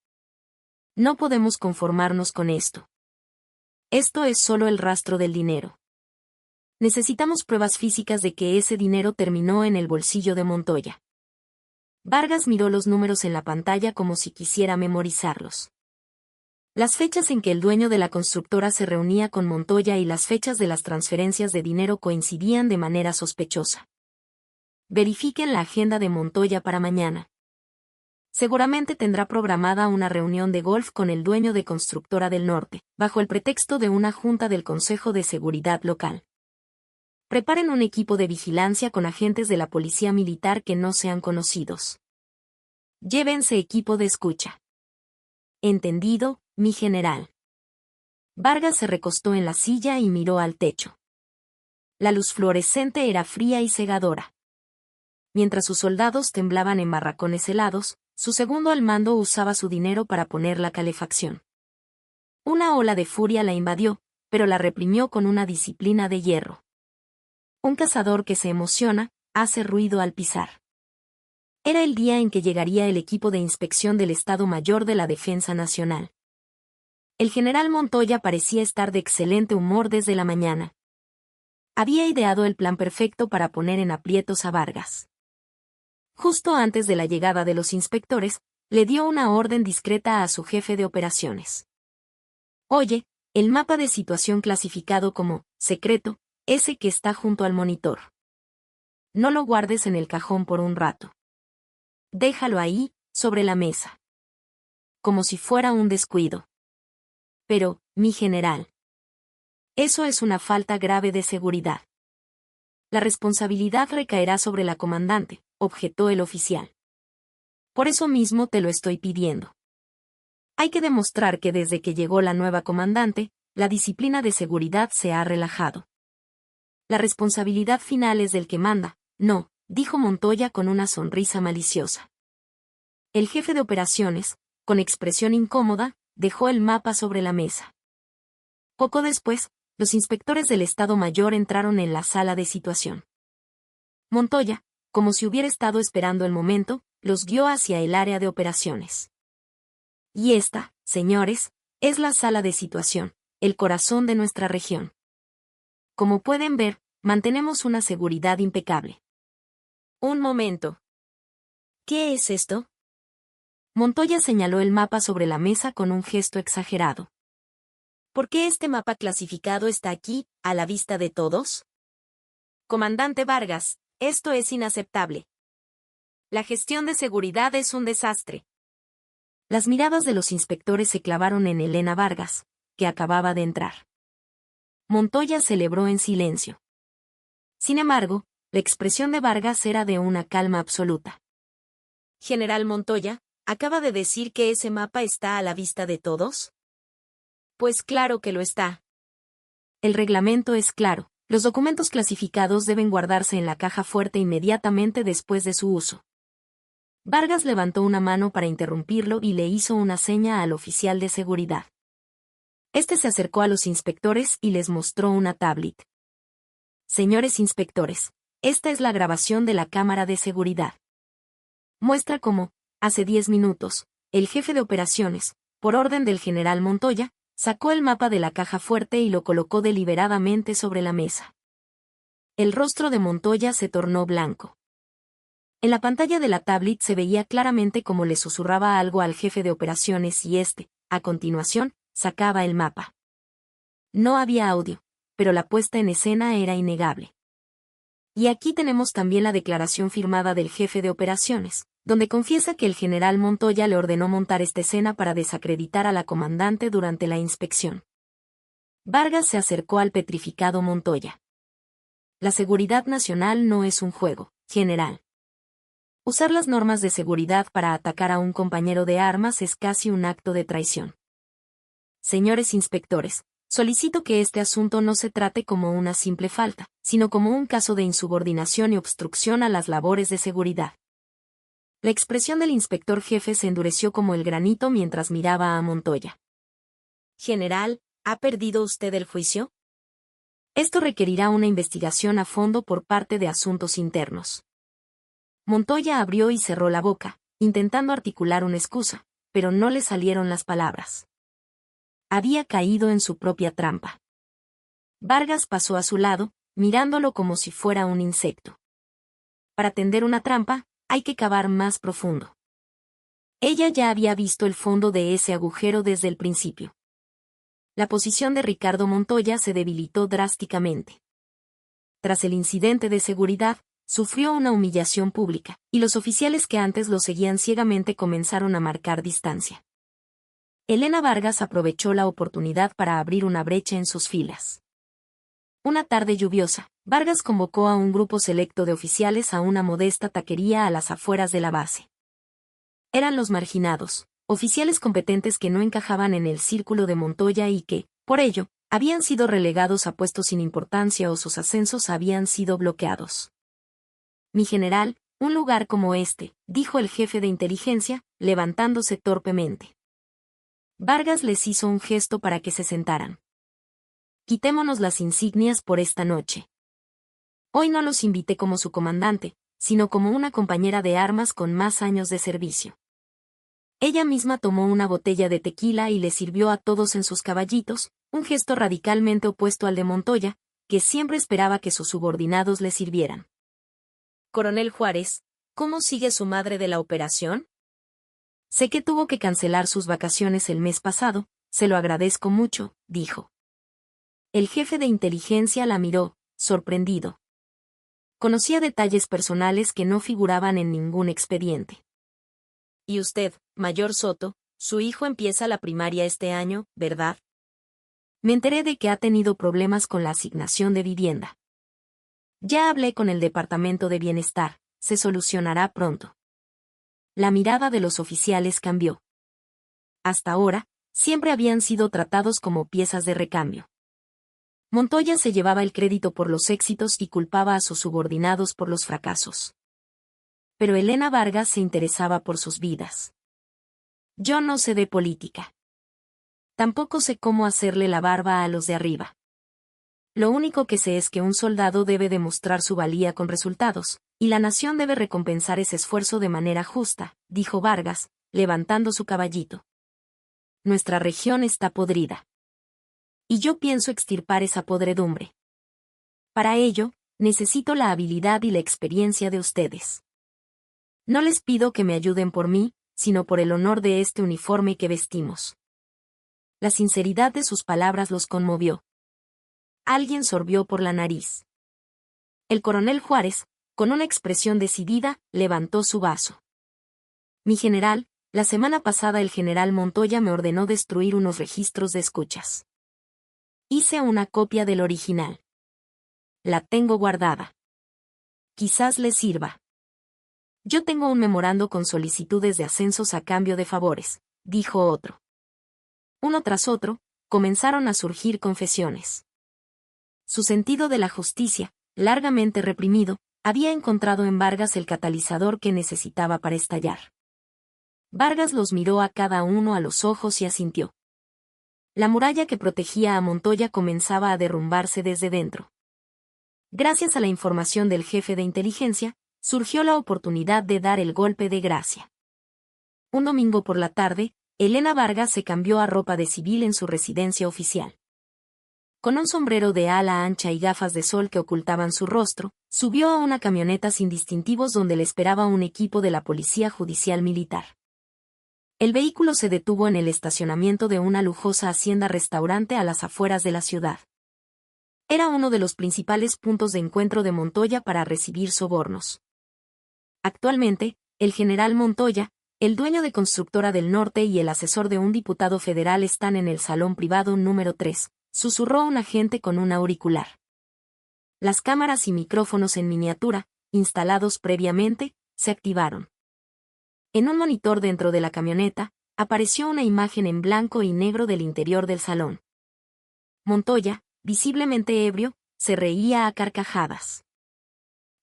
No podemos conformarnos con esto. Esto es solo el rastro del dinero. Necesitamos pruebas físicas de que ese dinero terminó en el bolsillo de Montoya. Vargas miró los números en la pantalla como si quisiera memorizarlos. Las fechas en que el dueño de la constructora se reunía con Montoya y las fechas de las transferencias de dinero coincidían de manera sospechosa. Verifiquen la agenda de Montoya para mañana. Seguramente tendrá programada una reunión de golf con el dueño de Constructora del Norte, bajo el pretexto de una junta del Consejo de Seguridad Local. Preparen un equipo de vigilancia con agentes de la policía militar que no sean conocidos. Llévense equipo de escucha. Entendido, mi general. Vargas se recostó en la silla y miró al techo. La luz fluorescente era fría y cegadora. Mientras sus soldados temblaban en barracones helados, su segundo al mando usaba su dinero para poner la calefacción. Una ola de furia la invadió, pero la reprimió con una disciplina de hierro. Un cazador que se emociona, hace ruido al pisar. Era el día en que llegaría el equipo de inspección del Estado Mayor de la Defensa Nacional. El general Montoya parecía estar de excelente humor desde la mañana. Había ideado el plan perfecto para poner en aprietos a Vargas. Justo antes de la llegada de los inspectores, le dio una orden discreta a su jefe de operaciones. Oye, el mapa de situación clasificado como secreto, ese que está junto al monitor. No lo guardes en el cajón por un rato. Déjalo ahí, sobre la mesa. Como si fuera un descuido. Pero, mi general. Eso es una falta grave de seguridad. La responsabilidad recaerá sobre la comandante, objetó el oficial. Por eso mismo te lo estoy pidiendo. Hay que demostrar que desde que llegó la nueva comandante, la disciplina de seguridad se ha relajado. La responsabilidad final es del que manda, no, dijo Montoya con una sonrisa maliciosa. El jefe de operaciones, con expresión incómoda, dejó el mapa sobre la mesa. Poco después, los inspectores del Estado Mayor entraron en la sala de situación. Montoya, como si hubiera estado esperando el momento, los guió hacia el área de operaciones. Y esta, señores, es la sala de situación, el corazón de nuestra región. Como pueden ver, mantenemos una seguridad impecable. Un momento. ¿Qué es esto? Montoya señaló el mapa sobre la mesa con un gesto exagerado. ¿Por qué este mapa clasificado está aquí, a la vista de todos? Comandante Vargas, esto es inaceptable. La gestión de seguridad es un desastre. Las miradas de los inspectores se clavaron en Elena Vargas, que acababa de entrar. Montoya celebró en silencio. Sin embargo, la expresión de Vargas era de una calma absoluta. General Montoya, ¿acaba de decir que ese mapa está a la vista de todos? Pues claro que lo está. El reglamento es claro. Los documentos clasificados deben guardarse en la caja fuerte inmediatamente después de su uso. Vargas levantó una mano para interrumpirlo y le hizo una seña al oficial de seguridad. Este se acercó a los inspectores y les mostró una tablet. Señores inspectores, esta es la grabación de la cámara de seguridad. Muestra cómo, hace 10 minutos, el jefe de operaciones, por orden del general Montoya, sacó el mapa de la caja fuerte y lo colocó deliberadamente sobre la mesa. El rostro de Montoya se tornó blanco. En la pantalla de la tablet se veía claramente cómo le susurraba algo al jefe de operaciones y este, a continuación, sacaba el mapa. No había audio, pero la puesta en escena era innegable. Y aquí tenemos también la declaración firmada del jefe de operaciones, donde confiesa que el general Montoya le ordenó montar esta escena para desacreditar a la comandante durante la inspección. Vargas se acercó al petrificado Montoya. La seguridad nacional no es un juego, general. Usar las normas de seguridad para atacar a un compañero de armas es casi un acto de traición. Señores inspectores, Solicito que este asunto no se trate como una simple falta, sino como un caso de insubordinación y obstrucción a las labores de seguridad. La expresión del inspector jefe se endureció como el granito mientras miraba a Montoya. General, ¿ha perdido usted el juicio? Esto requerirá una investigación a fondo por parte de Asuntos Internos. Montoya abrió y cerró la boca, intentando articular una excusa, pero no le salieron las palabras. Había caído en su propia trampa. Vargas pasó a su lado, mirándolo como si fuera un insecto. Para tender una trampa, hay que cavar más profundo. Ella ya había visto el fondo de ese agujero desde el principio. La posición de Ricardo Montoya se debilitó drásticamente. Tras el incidente de seguridad, sufrió una humillación pública, y los oficiales que antes lo seguían ciegamente comenzaron a marcar distancia. Elena Vargas aprovechó la oportunidad para abrir una brecha en sus filas. Una tarde lluviosa, Vargas convocó a un grupo selecto de oficiales a una modesta taquería a las afueras de la base. Eran los marginados, oficiales competentes que no encajaban en el círculo de Montoya y que, por ello, habían sido relegados a puestos sin importancia o sus ascensos habían sido bloqueados. Mi general, un lugar como este, dijo el jefe de inteligencia, levantándose torpemente. Vargas les hizo un gesto para que se sentaran. Quitémonos las insignias por esta noche. Hoy no los invité como su comandante, sino como una compañera de armas con más años de servicio. Ella misma tomó una botella de tequila y le sirvió a todos en sus caballitos, un gesto radicalmente opuesto al de Montoya, que siempre esperaba que sus subordinados le sirvieran. Coronel Juárez, ¿cómo sigue su madre de la operación? Sé que tuvo que cancelar sus vacaciones el mes pasado, se lo agradezco mucho, dijo. El jefe de inteligencia la miró, sorprendido. Conocía detalles personales que no figuraban en ningún expediente. Y usted, Mayor Soto, su hijo empieza la primaria este año, ¿verdad? Me enteré de que ha tenido problemas con la asignación de vivienda. Ya hablé con el Departamento de Bienestar, se solucionará pronto. La mirada de los oficiales cambió. Hasta ahora, siempre habían sido tratados como piezas de recambio. Montoya se llevaba el crédito por los éxitos y culpaba a sus subordinados por los fracasos. Pero Elena Vargas se interesaba por sus vidas. Yo no sé de política. Tampoco sé cómo hacerle la barba a los de arriba. Lo único que sé es que un soldado debe demostrar su valía con resultados, y la nación debe recompensar ese esfuerzo de manera justa, dijo Vargas, levantando su caballito. Nuestra región está podrida. Y yo pienso extirpar esa podredumbre. Para ello, necesito la habilidad y la experiencia de ustedes. No les pido que me ayuden por mí, sino por el honor de este uniforme que vestimos. La sinceridad de sus palabras los conmovió. Alguien sorbió por la nariz. El coronel Juárez, con una expresión decidida, levantó su vaso. Mi general, la semana pasada el general Montoya me ordenó destruir unos registros de escuchas. Hice una copia del original. La tengo guardada. Quizás le sirva. Yo tengo un memorando con solicitudes de ascensos a cambio de favores, dijo otro. Uno tras otro, comenzaron a surgir confesiones. Su sentido de la justicia, largamente reprimido, había encontrado en Vargas el catalizador que necesitaba para estallar. Vargas los miró a cada uno a los ojos y asintió. La muralla que protegía a Montoya comenzaba a derrumbarse desde dentro. Gracias a la información del jefe de inteligencia, surgió la oportunidad de dar el golpe de gracia. Un domingo por la tarde, Elena Vargas se cambió a ropa de civil en su residencia oficial. Con un sombrero de ala ancha y gafas de sol que ocultaban su rostro, subió a una camioneta sin distintivos donde le esperaba un equipo de la Policía Judicial Militar. El vehículo se detuvo en el estacionamiento de una lujosa hacienda-restaurante a las afueras de la ciudad. Era uno de los principales puntos de encuentro de Montoya para recibir sobornos. Actualmente, el general Montoya, el dueño de Constructora del Norte y el asesor de un diputado federal están en el salón privado número 3, susurró un agente con un auricular. Las cámaras y micrófonos en miniatura, instalados previamente, se activaron. En un monitor dentro de la camioneta, apareció una imagen en blanco y negro del interior del salón. Montoya, visiblemente ebrio, se reía a carcajadas.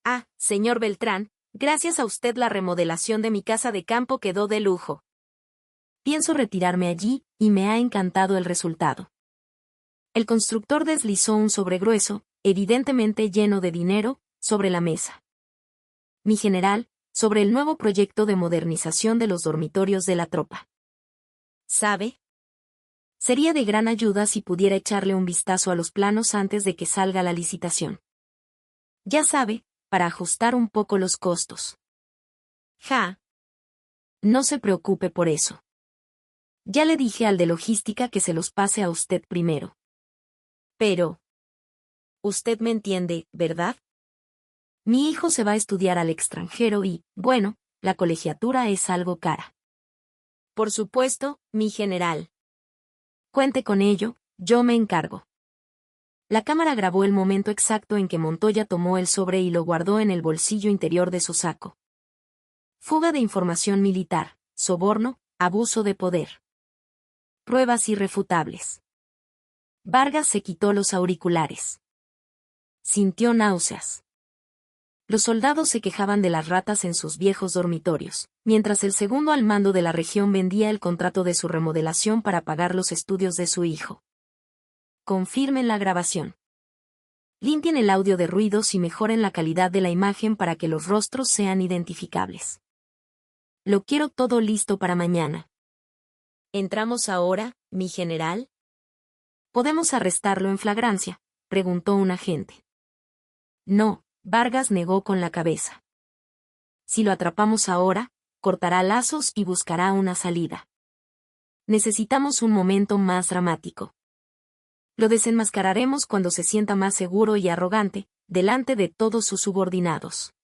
Ah, señor Beltrán, gracias a usted la remodelación de mi casa de campo quedó de lujo. Pienso retirarme allí, y me ha encantado el resultado. El constructor deslizó un sobre grueso, evidentemente lleno de dinero, sobre la mesa. Mi general, sobre el nuevo proyecto de modernización de los dormitorios de la tropa. ¿Sabe? Sería de gran ayuda si pudiera echarle un vistazo a los planos antes de que salga la licitación. Ya sabe, para ajustar un poco los costos. Ja. No se preocupe por eso. Ya le dije al de logística que se los pase a usted primero. Pero... Usted me entiende, ¿verdad? Mi hijo se va a estudiar al extranjero y, bueno, la colegiatura es algo cara. Por supuesto, mi general. Cuente con ello, yo me encargo. La cámara grabó el momento exacto en que Montoya tomó el sobre y lo guardó en el bolsillo interior de su saco. Fuga de información militar, soborno, abuso de poder. Pruebas irrefutables. Vargas se quitó los auriculares. Sintió náuseas. Los soldados se quejaban de las ratas en sus viejos dormitorios, mientras el segundo al mando de la región vendía el contrato de su remodelación para pagar los estudios de su hijo. Confirmen la grabación. Limpien el audio de ruidos y mejoren la calidad de la imagen para que los rostros sean identificables. Lo quiero todo listo para mañana. ¿Entramos ahora, mi general? ¿Podemos arrestarlo en flagrancia?, preguntó un agente. No, Vargas negó con la cabeza. Si lo atrapamos ahora, cortará lazos y buscará una salida. Necesitamos un momento más dramático. Lo desenmascararemos cuando se sienta más seguro y arrogante, delante de todos sus subordinados.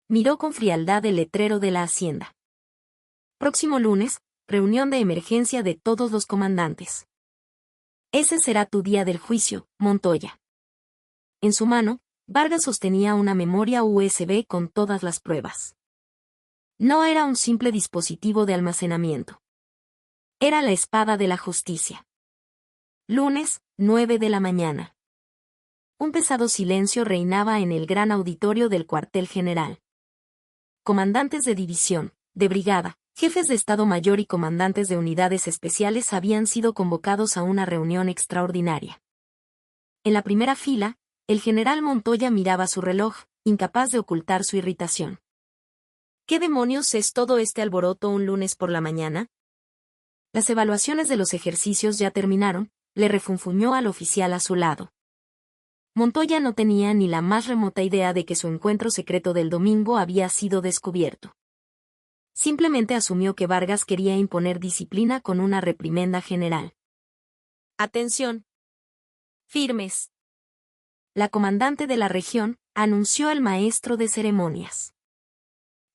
Miró con frialdad el letrero de la hacienda. Próximo lunes, reunión de emergencia de todos los comandantes. Ese será tu día del juicio, Montoya. En su mano, Vargas sostenía una memoria USB con todas las pruebas. No era un simple dispositivo de almacenamiento. Era la espada de la justicia. Lunes, 9 de la mañana. Un pesado silencio reinaba en el gran auditorio del cuartel general. Comandantes de división, de brigada, jefes de Estado Mayor y comandantes de unidades especiales habían sido convocados a una reunión extraordinaria. En la primera fila, el general Montoya miraba su reloj, incapaz de ocultar su irritación. ¿Qué demonios es todo este alboroto un lunes por la mañana? Las evaluaciones de los ejercicios ya terminaron, le refunfuñó al oficial a su lado. Montoya no tenía ni la más remota idea de que su encuentro secreto del domingo había sido descubierto. Simplemente asumió que Vargas quería imponer disciplina con una reprimenda general. Atención. Firmes. La comandante de la región, anunció el maestro de ceremonias.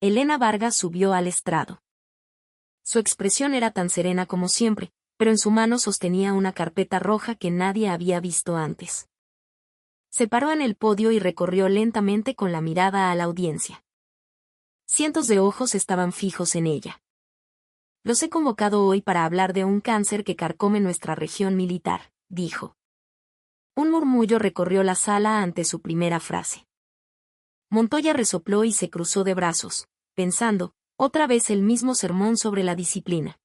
Elena Vargas subió al estrado. Su expresión era tan serena como siempre, pero en su mano sostenía una carpeta roja que nadie había visto antes. Se paró en el podio y recorrió lentamente con la mirada a la audiencia. Cientos de ojos estaban fijos en ella. Los he convocado hoy para hablar de un cáncer que carcome nuestra región militar, dijo. Un murmullo recorrió la sala ante su primera frase. Montoya resopló y se cruzó de brazos, pensando, otra vez el mismo sermón sobre la disciplina.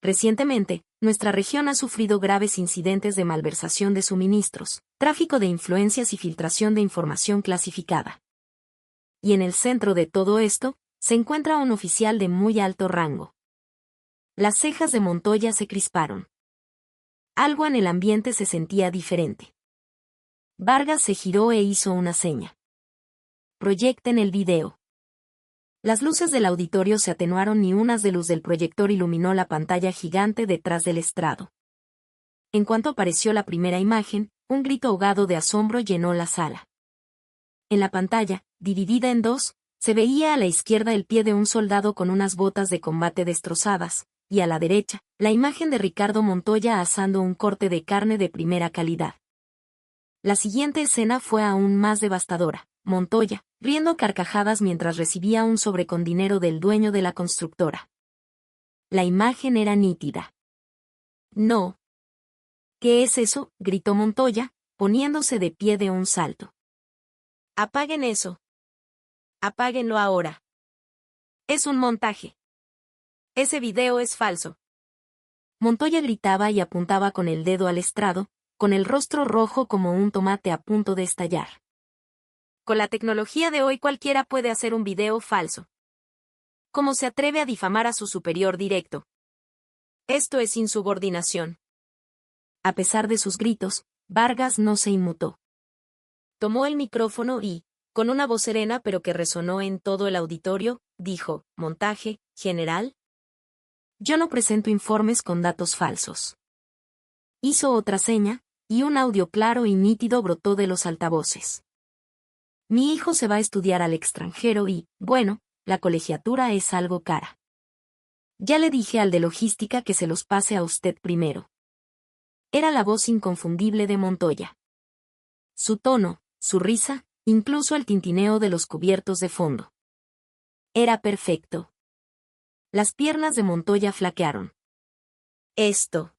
Recientemente, nuestra región ha sufrido graves incidentes de malversación de suministros, tráfico de influencias y filtración de información clasificada. Y en el centro de todo esto, se encuentra un oficial de muy alto rango. Las cejas de Montoya se crisparon. Algo en el ambiente se sentía diferente. Vargas se giró e hizo una seña. Proyecten el video. Las luces del auditorio se atenuaron y un haz de luz del proyector iluminó la pantalla gigante detrás del estrado. En cuanto apareció la primera imagen, un grito ahogado de asombro llenó la sala. En la pantalla, dividida en dos, se veía a la izquierda el pie de un soldado con unas botas de combate destrozadas, y a la derecha, la imagen de Ricardo Montoya asando un corte de carne de primera calidad. La siguiente escena fue aún más devastadora. Montoya, riendo a carcajadas mientras recibía un sobre con dinero del dueño de la constructora. La imagen era nítida. No. ¿Qué es eso?, gritó Montoya, poniéndose de pie de un salto. Apaguen eso. Apáguenlo ahora. Es un montaje. Ese video es falso. Montoya gritaba y apuntaba con el dedo al estrado, con el rostro rojo como un tomate a punto de estallar. Con la tecnología de hoy cualquiera puede hacer un video falso. ¿Cómo se atreve a difamar a su superior directo? Esto es insubordinación. A pesar de sus gritos, Vargas no se inmutó. Tomó el micrófono y, con una voz serena pero que resonó en todo el auditorio, dijo: «Montaje, general. Yo no presento informes con datos falsos». Hizo otra seña, y un audio claro y nítido brotó de los altavoces. «Mi hijo se va a estudiar al extranjero y, bueno, la colegiatura es algo cara. Ya le dije al de logística que se los pase a usted primero». Era la voz inconfundible de Montoya. Su tono, su risa, incluso el tintineo de los cubiertos de fondo. Era perfecto. Las piernas de Montoya flaquearon. Esto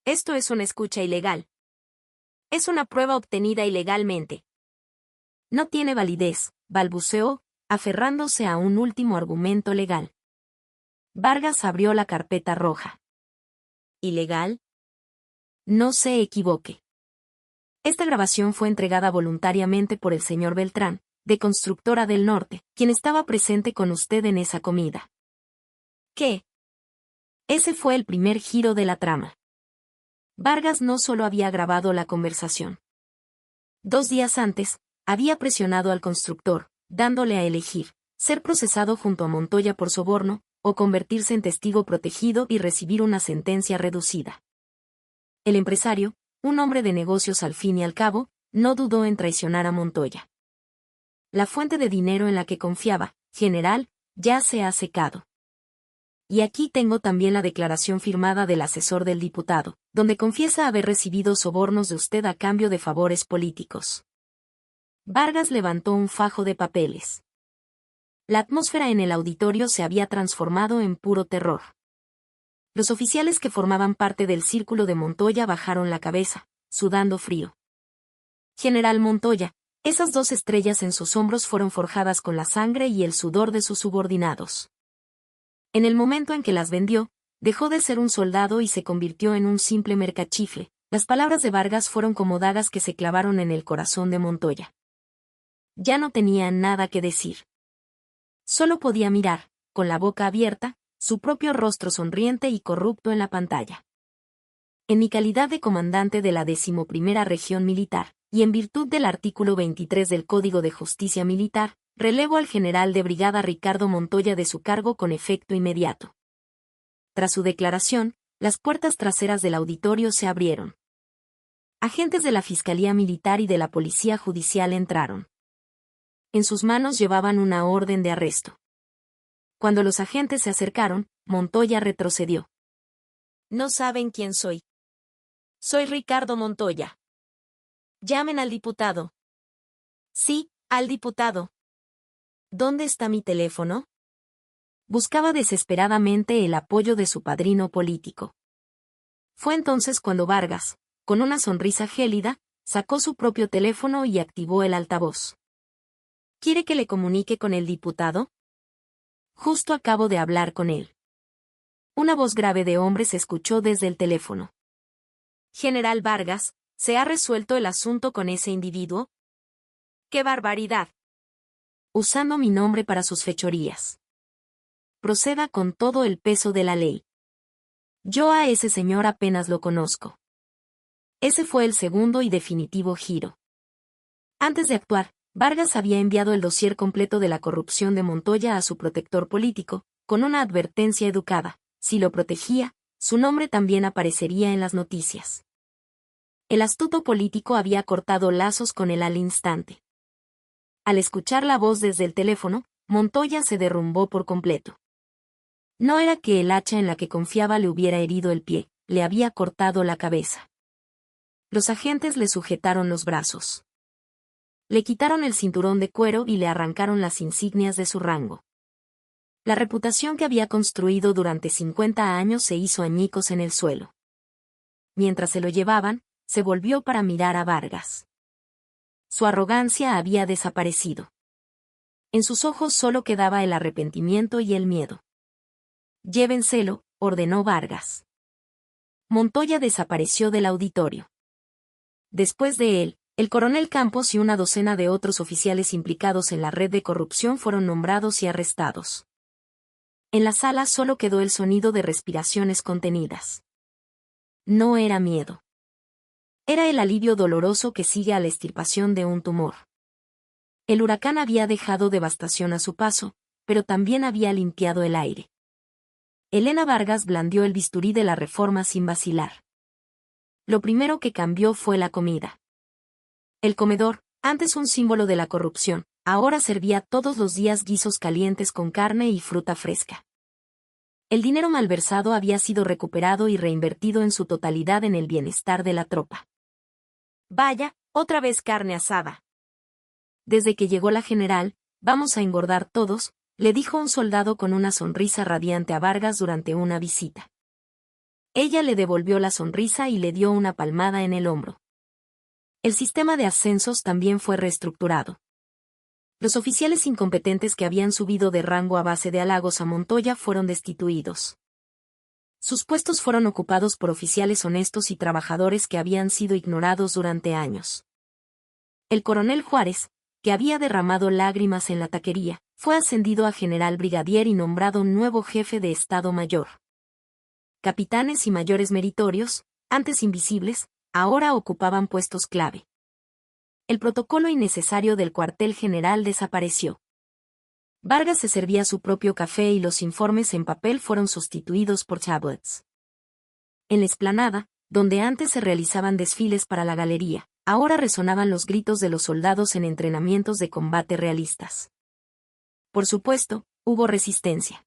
es una escucha ilegal. Es una prueba obtenida ilegalmente. No tiene validez, balbuceó, aferrándose a un último argumento legal. Vargas abrió la carpeta roja. ¿Ilegal? No se equivoque. Esta grabación fue entregada voluntariamente por el señor Beltrán, de Constructora del Norte, quien estaba presente con usted en esa comida. ¿Qué? Ese fue el primer giro de la trama. Vargas no solo había grabado la conversación. 2 días antes, había presionado al constructor, dándole a elegir: ser procesado junto a Montoya por soborno, o convertirse en testigo protegido y recibir una sentencia reducida. El empresario, un hombre de negocios al fin y al cabo, no dudó en traicionar a Montoya. La fuente de dinero en la que confiaba, general, ya se ha secado. Y aquí tengo también la declaración firmada del asesor del diputado, donde confiesa haber recibido sobornos de usted a cambio de favores políticos. Vargas levantó un fajo de papeles. La atmósfera en el auditorio se había transformado en puro terror. Los oficiales que formaban parte del círculo de Montoya bajaron la cabeza, sudando frío. General Montoya, esas 2 estrellas en sus hombros fueron forjadas con la sangre y el sudor de sus subordinados. En el momento en que las vendió, dejó de ser un soldado y se convirtió en un simple mercachifle. Las palabras de Vargas fueron como dagas que se clavaron en el corazón de Montoya. Ya no tenía nada que decir. Solo podía mirar, con la boca abierta, su propio rostro sonriente y corrupto en la pantalla. En mi calidad de comandante de la 11ª Región Militar, y en virtud del artículo 23 del Código de Justicia Militar, relevo al general de brigada Ricardo Montoya de su cargo con efecto inmediato. Tras su declaración, las puertas traseras del auditorio se abrieron. Agentes de la Fiscalía Militar y de la Policía Judicial entraron. En sus manos llevaban una orden de arresto. Cuando los agentes se acercaron, Montoya retrocedió. «No saben quién soy. Soy Ricardo Montoya. Llamen al diputado». «Sí, al diputado». «¿Dónde está mi teléfono?». Buscaba desesperadamente el apoyo de su padrino político. Fue entonces cuando Vargas, con una sonrisa gélida, sacó su propio teléfono y activó el altavoz. «¿Quiere que le comunique con el diputado?». «Justo acabo de hablar con él». Una voz grave de hombre se escuchó desde el teléfono. «General Vargas, ¿se ha resuelto el asunto con ese individuo?». «¡Qué barbaridad!». «Usando mi nombre para sus fechorías». «Proceda con todo el peso de la ley». «Yo a ese señor apenas lo conozco». Ese fue el segundo y definitivo giro. Antes de actuar, Vargas había enviado el dossier completo de la corrupción de Montoya a su protector político, con una advertencia educada: si lo protegía, su nombre también aparecería en las noticias. El astuto político había cortado lazos con él al instante. Al escuchar la voz desde el teléfono, Montoya se derrumbó por completo. No era que el hacha en la que confiaba le hubiera herido el pie, le había cortado la cabeza. Los agentes le sujetaron los brazos. Le quitaron el cinturón de cuero y le arrancaron las insignias de su rango. La reputación que había construido durante 50 años se hizo añicos en el suelo. mientras se lo llevaban, se volvió para mirar a Vargas. Su arrogancia había desaparecido. En sus ojos solo quedaba el arrepentimiento y el miedo. Llévenselo, ordenó Vargas. Montoya desapareció del auditorio. Después de él, el coronel Campos y una docena de otros oficiales implicados en la red de corrupción fueron nombrados y arrestados. En la sala solo quedó el sonido de respiraciones contenidas. No era miedo. Era el alivio doloroso que sigue a la extirpación de un tumor. El huracán había dejado devastación a su paso, pero también había limpiado el aire. Elena Vargas blandió el bisturí de la reforma sin vacilar. Lo primero que cambió fue la comida. El comedor, antes un símbolo de la corrupción, ahora servía todos los días guisos calientes con carne y fruta fresca. El dinero malversado había sido recuperado y reinvertido en su totalidad en el bienestar de la tropa. Vaya, otra vez carne asada. Desde que llegó la general, vamos a engordar todos, le dijo un soldado con una sonrisa radiante a Vargas durante una visita. Ella le devolvió la sonrisa y le dio una palmada en el hombro. El sistema de ascensos también fue reestructurado. Los oficiales incompetentes que habían subido de rango a base de halagos a Montoya fueron destituidos. Sus puestos fueron ocupados por oficiales honestos y trabajadores que habían sido ignorados durante años. El coronel Juárez, que había derramado lágrimas en la taquería, fue ascendido a general brigadier y nombrado nuevo jefe de Estado Mayor. Capitanes y mayores meritorios, antes invisibles, ahora ocupaban puestos clave. El protocolo innecesario del cuartel general desapareció. Vargas se servía su propio café y los informes en papel fueron sustituidos por tablets. En la explanada, donde antes se realizaban desfiles para la galería, ahora resonaban los gritos de los soldados en entrenamientos de combate realistas. Por supuesto, hubo resistencia.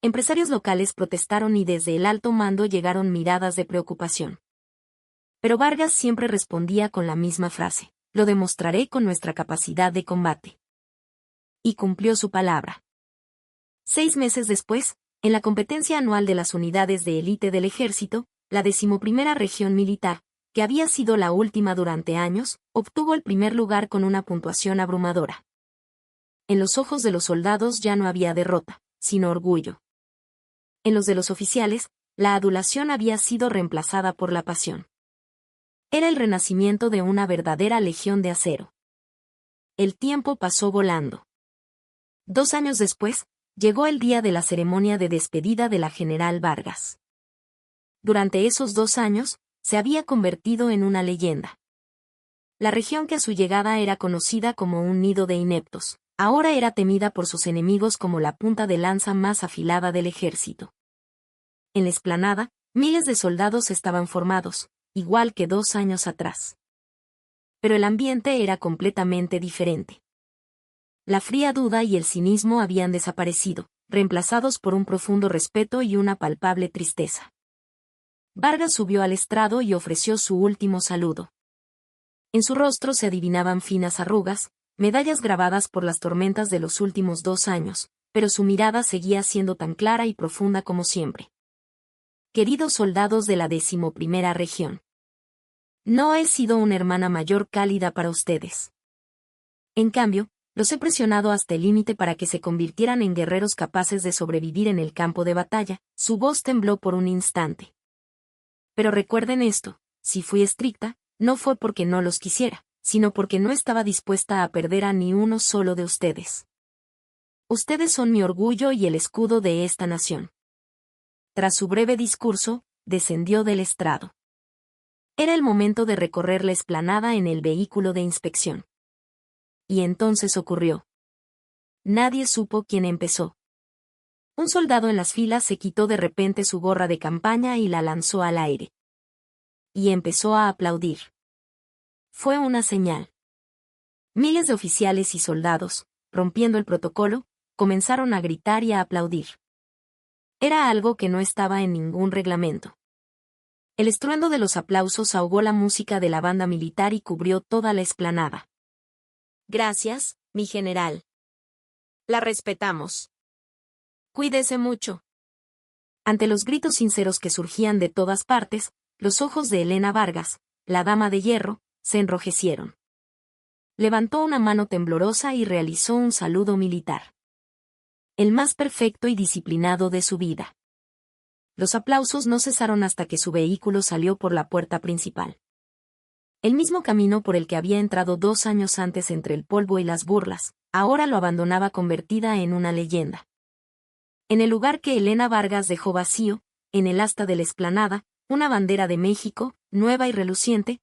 Empresarios locales protestaron y desde el alto mando llegaron miradas de preocupación. Pero Vargas siempre respondía con la misma frase: lo demostraré con nuestra capacidad de combate. Y cumplió su palabra. 6 meses después, en la competencia anual de las unidades de élite del ejército, la 11ª región militar, que había sido la última durante años, obtuvo el primer lugar con una puntuación abrumadora. En los ojos de los soldados ya no había derrota, sino orgullo. En los de los oficiales, la adulación había sido reemplazada por la pasión. Era el renacimiento de una verdadera legión de acero. El tiempo pasó volando. 2 años después, llegó el día de la ceremonia de despedida de la general Vargas. Durante esos 2 años, se había convertido en una leyenda. La región que a su llegada era conocida como un nido de ineptos, ahora era temida por sus enemigos como la punta de lanza más afilada del ejército. En la explanada, miles de soldados estaban formados, igual que 2 años atrás. Pero el ambiente era completamente diferente. La fría duda y el cinismo habían desaparecido, reemplazados por un profundo respeto y una palpable tristeza. Vargas subió al estrado y ofreció su último saludo. En su rostro se adivinaban finas arrugas, medallas grabadas por las tormentas de los últimos 2 años, pero su mirada seguía siendo tan clara y profunda como siempre. Queridos soldados de la 11ª región. No he sido una hermana mayor cálida para ustedes. En cambio, los he presionado hasta el límite para que se convirtieran en guerreros capaces de sobrevivir en el campo de batalla. Su voz tembló por un instante. Pero recuerden esto, si fui estricta, no fue porque no los quisiera, sino porque no estaba dispuesta a perder a ni uno solo de ustedes. Ustedes son mi orgullo y el escudo de esta nación. Tras su breve discurso, descendió del estrado. Era el momento de recorrer la explanada en el vehículo de inspección. Y entonces ocurrió. Nadie supo quién empezó. Un soldado en las filas se quitó de repente su gorra de campaña y la lanzó al aire. Y empezó a aplaudir. Fue una señal. Miles de oficiales y soldados, rompiendo el protocolo, comenzaron a gritar y a aplaudir. Era algo que no estaba en ningún reglamento. El estruendo de los aplausos ahogó la música de la banda militar y cubrió toda la explanada. Gracias, mi general. La respetamos. Cuídese mucho. Ante los gritos sinceros que surgían de todas partes, Los ojos de Elena Vargas, la dama de hierro, se enrojecieron. Levantó una mano temblorosa y realizó un saludo militar. El más perfecto y disciplinado de su vida. Los aplausos no cesaron hasta que su vehículo salió por la puerta principal. El mismo camino por el que había entrado 2 años antes entre el polvo y las burlas, ahora lo abandonaba convertida en una leyenda. En el lugar que Elena Vargas dejó vacío, en el asta de la explanada, una bandera de México, nueva y reluciente,